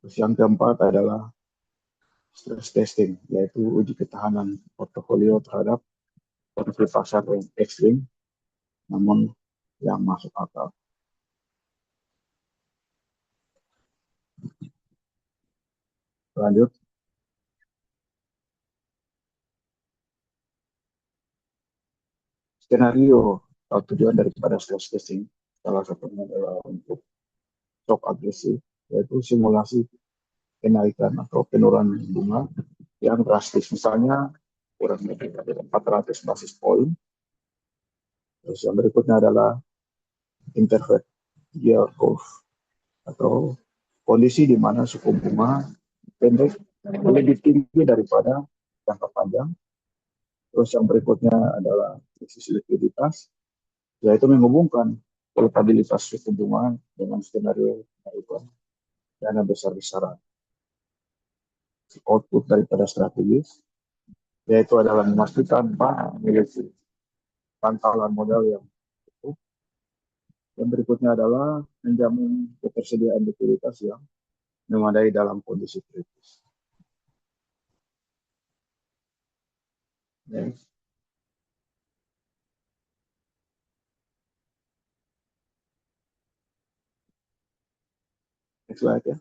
Terus yang keempat adalah stress testing, yaitu uji ketahanan portofolio terhadap konflik pasar yang ekstrim, namun yang masuk akal. Lanjut. Skenario atau tujuan daripada stress testing salah satunya adalah untuk shock agresif, yaitu simulasi kenaikan atau penurunan bunga yang drastis, misalnya kurang lebih dari 400 basis poin. Terus yang berikutnya adalah interest yield curve atau kondisi di mana suku bunga pendek lebih tinggi daripada jangka panjang. Terus yang berikutnya adalah krisis likuiditas, yaitu menghubungkan volatilitas suku bunga dengan skenario kenaikan dana besar-besaran. Output daripada strategis, yaitu adalah memastikan bank memiliki pangkalan modal yang cukup. Yang berikutnya adalah menjamin ketersediaan likuiditas yang memadai dalam kondisi kritis. Next. Next slide ya.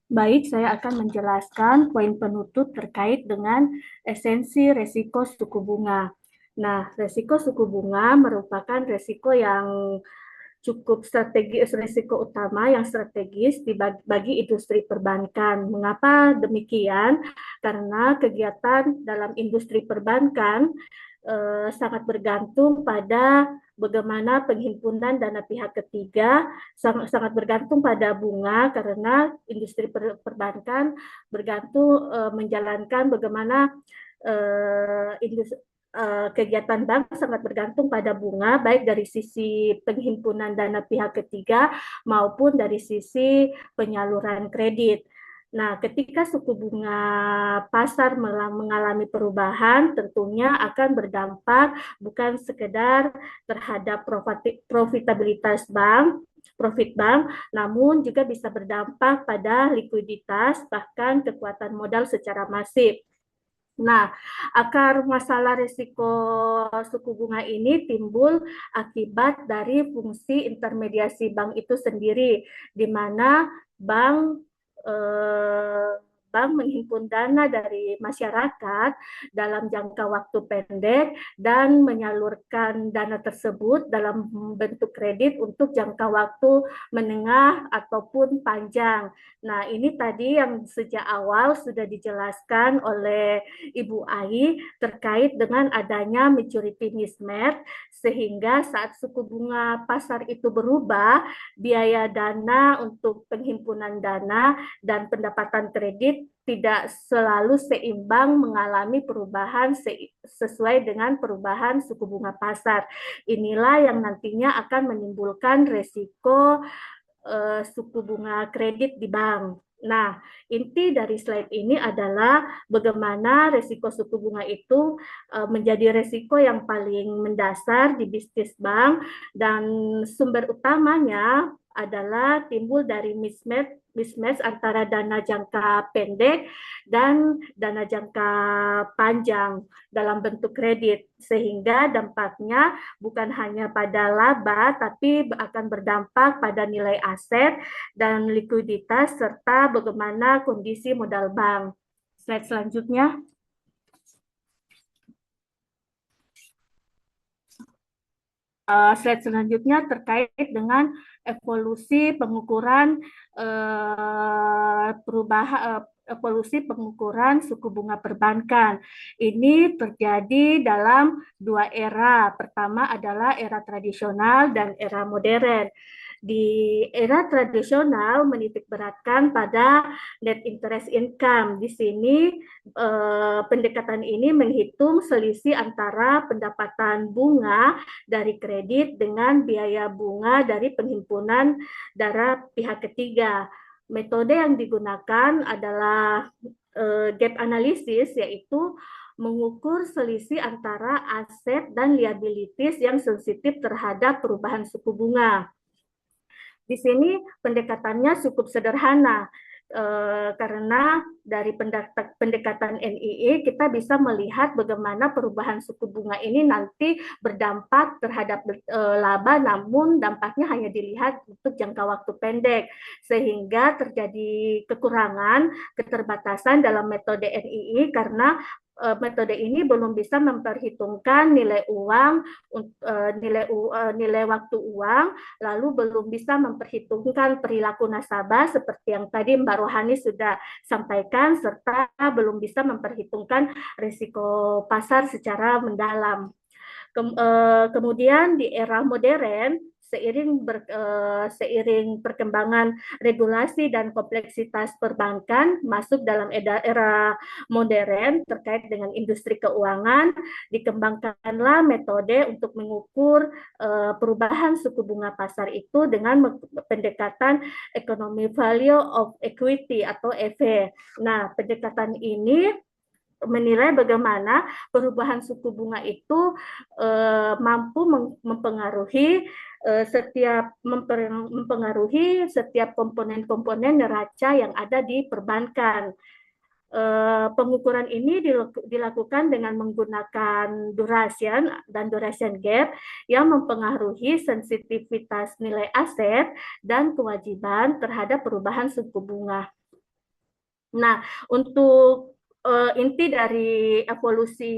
Baik, saya akan menjelaskan poin penutup terkait dengan esensi resiko suku bunga. Nah, resiko suku bunga merupakan resiko yang cukup strategis, risiko utama yang strategis bagi industri perbankan. Mengapa demikian? Karena kegiatan dalam industri perbankan sangat bergantung pada bagaimana penghimpunan dana pihak ketiga, sangat bergantung pada bunga karena industri perbankan bergantung menjalankan bagaimana kegiatan bank sangat bergantung pada bunga, baik dari sisi penghimpunan dana pihak ketiga maupun dari sisi penyaluran kredit. Nah, ketika suku bunga pasar mengalami perubahan, tentunya akan berdampak bukan sekedar terhadap profitabilitas bank, profit bank, namun juga bisa berdampak pada likuiditas, bahkan kekuatan modal secara masif. Nah, akar masalah risiko suku bunga ini timbul akibat dari fungsi intermediasi bank itu sendiri, di mana bank bank menghimpun dana dari masyarakat dalam jangka waktu pendek dan menyalurkan dana tersebut dalam bentuk kredit untuk jangka waktu menengah ataupun panjang. Nah, ini tadi yang sejak awal sudah dijelaskan oleh Ibu Ai terkait dengan adanya maturity mismatch, sehingga saat suku bunga pasar itu berubah, biaya dana untuk penghimpunan dana dan pendapatan kredit tidak selalu seimbang mengalami perubahan sesuai dengan perubahan suku bunga pasar. Inilah yang nantinya akan menimbulkan resiko suku bunga kredit di bank. Nah, inti dari slide ini adalah bagaimana resiko suku bunga itu menjadi resiko yang paling mendasar di bisnis bank, dan sumber utamanya adalah timbul dari mismatch antara dana jangka pendek dan dana jangka panjang dalam bentuk kredit, sehingga dampaknya bukan hanya pada laba, tapi akan berdampak pada nilai aset dan likuiditas serta bagaimana kondisi modal bank. Slide selanjutnya. Slide selanjutnya terkait dengan evolusi pengukuran evolusi pengukuran suku bunga perbankan. Ini terjadi dalam dua era. Pertama adalah era tradisional dan era modern. Di era tradisional menitikberatkan pada net interest income. Di sini pendekatan ini menghitung selisih antara pendapatan bunga dari kredit dengan biaya bunga dari penghimpunan dari pihak ketiga. Metode yang digunakan adalah gap analysis, yaitu mengukur selisih antara aset dan liabilities yang sensitif terhadap perubahan suku bunga. Di sini pendekatannya cukup sederhana, karena dari pendekatan NII kita bisa melihat bagaimana perubahan suku bunga ini nanti berdampak terhadap laba, namun dampaknya hanya dilihat untuk jangka waktu pendek, sehingga terjadi kekurangan, keterbatasan dalam metode NII karena metode ini belum bisa memperhitungkan nilai uang, nilai waktu uang, lalu belum bisa memperhitungkan perilaku nasabah seperti yang tadi Mbak Rohani sudah sampaikan, serta belum bisa memperhitungkan risiko pasar secara mendalam. Kemudian di era modern, seiring perkembangan regulasi dan kompleksitas perbankan masuk dalam era modern terkait dengan industri keuangan, dikembangkanlah metode untuk mengukur perubahan suku bunga pasar itu dengan pendekatan economic value of equity atau EV. Nah, pendekatan ini menilai bagaimana perubahan suku bunga itu mampu mempengaruhi setiap komponen-komponen neraca yang ada di perbankan. Pengukuran ini dilakukan dengan menggunakan duration dan duration gap yang mempengaruhi sensitivitas nilai aset dan kewajiban terhadap perubahan suku bunga. Nah, untuk inti dari evolusi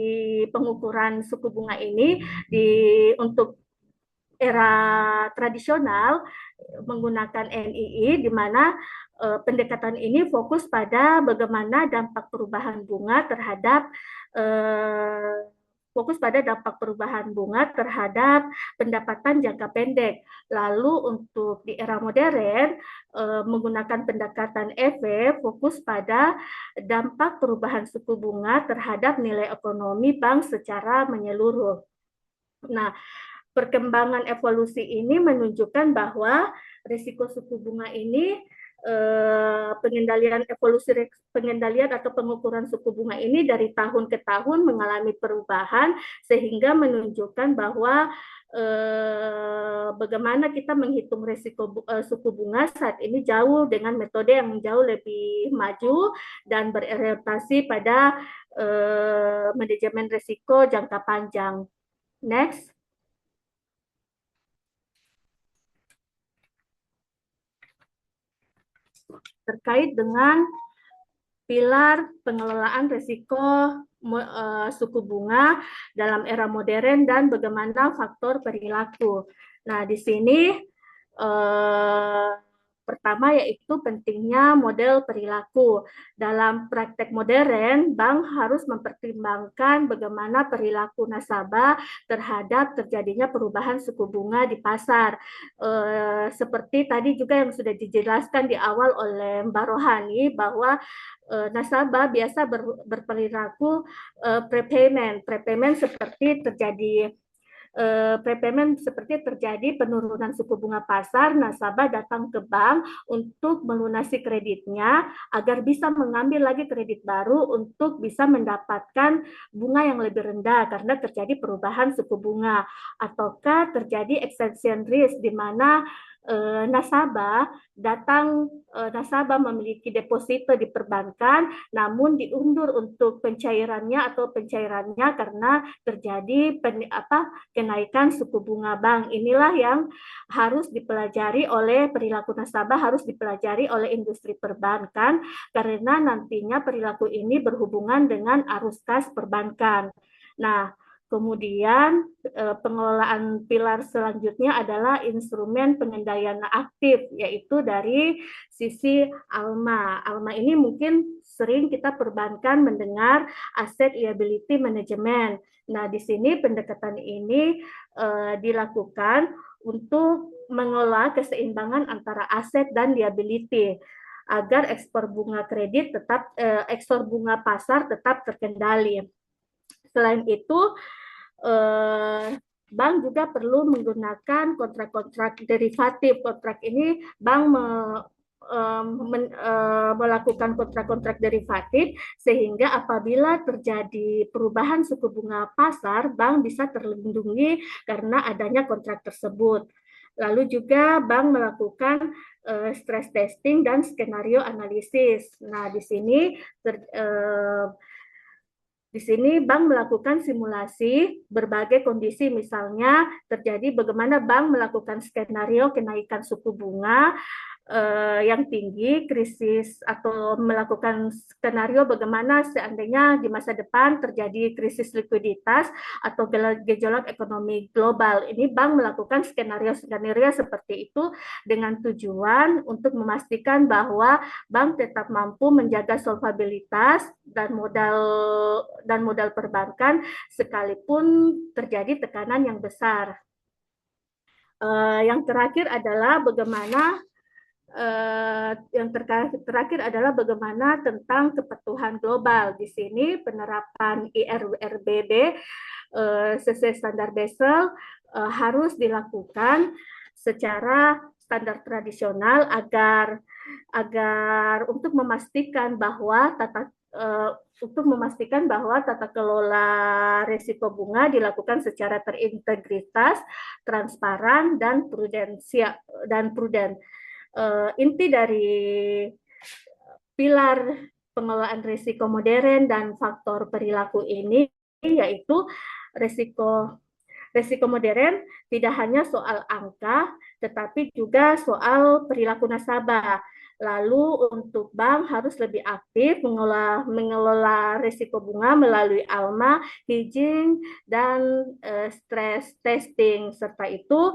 pengukuran suku bunga ini untuk era tradisional menggunakan NII, di mana pendekatan ini fokus pada bagaimana dampak perubahan bunga terhadap pendapatan jangka pendek. Lalu untuk di era modern menggunakan pendekatan EV, fokus pada dampak perubahan suku bunga terhadap nilai ekonomi bank secara menyeluruh. Nah, perkembangan evolusi ini menunjukkan bahwa risiko suku bunga ini pengendalian atau pengukuran suku bunga ini dari tahun ke tahun mengalami perubahan, sehingga menunjukkan bahwa bagaimana kita menghitung risiko suku bunga saat ini jauh dengan metode yang jauh lebih maju dan berorientasi pada manajemen risiko jangka panjang. Next. Terkait dengan pilar pengelolaan risiko suku bunga dalam era modern dan bagaimana faktor perilaku. Nah, di sini pertama yaitu pentingnya model perilaku. Dalam praktek modern, bank harus mempertimbangkan bagaimana perilaku nasabah terhadap terjadinya perubahan suku bunga di pasar. Seperti tadi juga yang sudah dijelaskan di awal oleh Mbak Rohani bahwa nasabah biasa berperilaku prepayment seperti terjadi penurunan suku bunga pasar, nasabah datang ke bank untuk melunasi kreditnya agar bisa mengambil lagi kredit baru untuk bisa mendapatkan bunga yang lebih rendah karena terjadi perubahan suku bunga, ataukah terjadi extension risk di mana nasabah memiliki deposito di perbankan namun diundur untuk pencairannya karena terjadi kenaikan suku bunga bank. Inilah yang harus dipelajari oleh perilaku nasabah, harus dipelajari oleh industri perbankan karena nantinya perilaku ini berhubungan dengan arus kas perbankan. Nah, kemudian pengelolaan pilar selanjutnya adalah instrumen pengendalian aktif, yaitu dari sisi ALMA. ALMA ini mungkin sering kita perbankan mendengar Asset Liability Management. Nah, di sini pendekatan ini dilakukan untuk mengelola keseimbangan antara aset dan liability agar ekspor bunga pasar tetap terkendali. Selain itu, bank juga perlu menggunakan kontrak-kontrak derivatif. Kontrak ini bank melakukan kontrak-kontrak derivatif sehingga apabila terjadi perubahan suku bunga pasar, bank bisa terlindungi karena adanya kontrak tersebut. Lalu juga bank melakukan stress testing dan skenario analisis. Nah, di sini bank melakukan simulasi berbagai kondisi, misalnya terjadi bagaimana bank melakukan skenario kenaikan suku bunga yang tinggi, krisis, atau melakukan skenario bagaimana seandainya di masa depan terjadi krisis likuiditas atau gejolak ekonomi global. Ini bank melakukan skenario-skenario seperti itu dengan tujuan untuk memastikan bahwa bank tetap mampu menjaga solvabilitas dan modal perbankan sekalipun terjadi tekanan yang besar. Yang terakhir adalah bagaimana tentang kepatuhan global. Di sini penerapan IRRBB sesuai standar Basel harus dilakukan secara standar tradisional agar untuk memastikan bahwa tata kelola risiko bunga dilakukan secara terintegritas, transparan, dan prudent. Inti dari pilar pengelolaan risiko modern dan faktor perilaku ini yaitu risiko modern tidak hanya soal angka, tetapi juga soal perilaku nasabah. Lalu untuk bank harus lebih aktif mengelola risiko bunga melalui ALMA, hedging, dan stress testing. Serta itu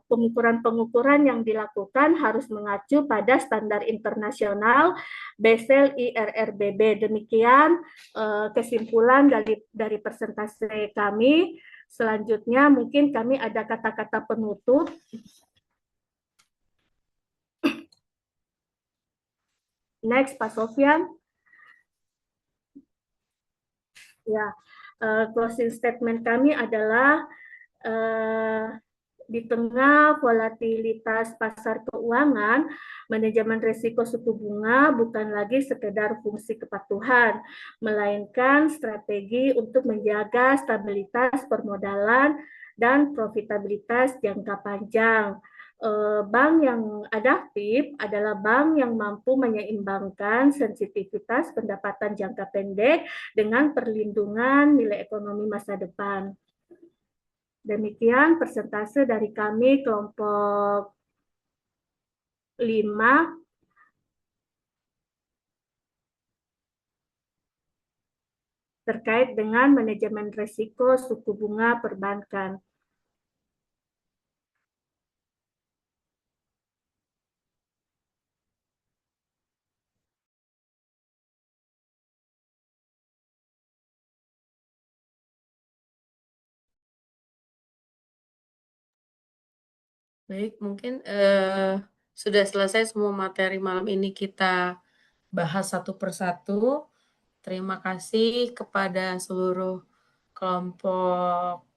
pengukuran-pengukuran yang dilakukan harus mengacu pada standar internasional Basel IRRBB. Demikian kesimpulan dari presentasi kami. Selanjutnya mungkin kami ada kata-kata penutup. Next, Pak Sofyan. Ya, closing statement kami adalah di tengah volatilitas pasar keuangan, manajemen risiko suku bunga bukan lagi sekedar fungsi kepatuhan, melainkan strategi untuk menjaga stabilitas permodalan dan profitabilitas jangka panjang. Bank yang adaptif adalah bank yang mampu menyeimbangkan sensitivitas pendapatan jangka pendek dengan perlindungan nilai ekonomi masa depan. Demikian persentase dari kami kelompok 5. terkait dengan manajemen risiko suku bunga perbankan.
Baik, mungkin sudah selesai semua materi malam ini kita bahas satu persatu. Terima kasih kepada seluruh kelompok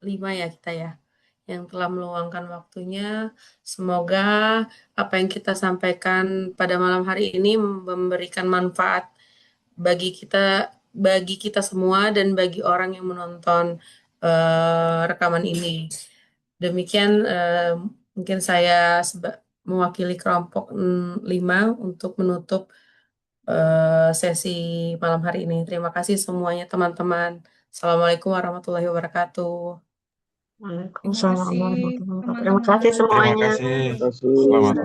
5 ya kita ya, yang telah meluangkan waktunya. Semoga apa yang kita sampaikan pada malam hari ini memberikan manfaat bagi kita semua dan bagi orang yang menonton rekaman ini. Demikian mungkin saya mewakili kelompok 5 untuk menutup sesi malam hari ini. Terima kasih semuanya teman-teman. Assalamualaikum warahmatullahi wabarakatuh.
Waalaikumsalam
Terima kasih
warahmatullahi wabarakatuh. Terima
teman-teman.
kasih
Terima
semuanya.
kasih.
Terima kasih.
Selamat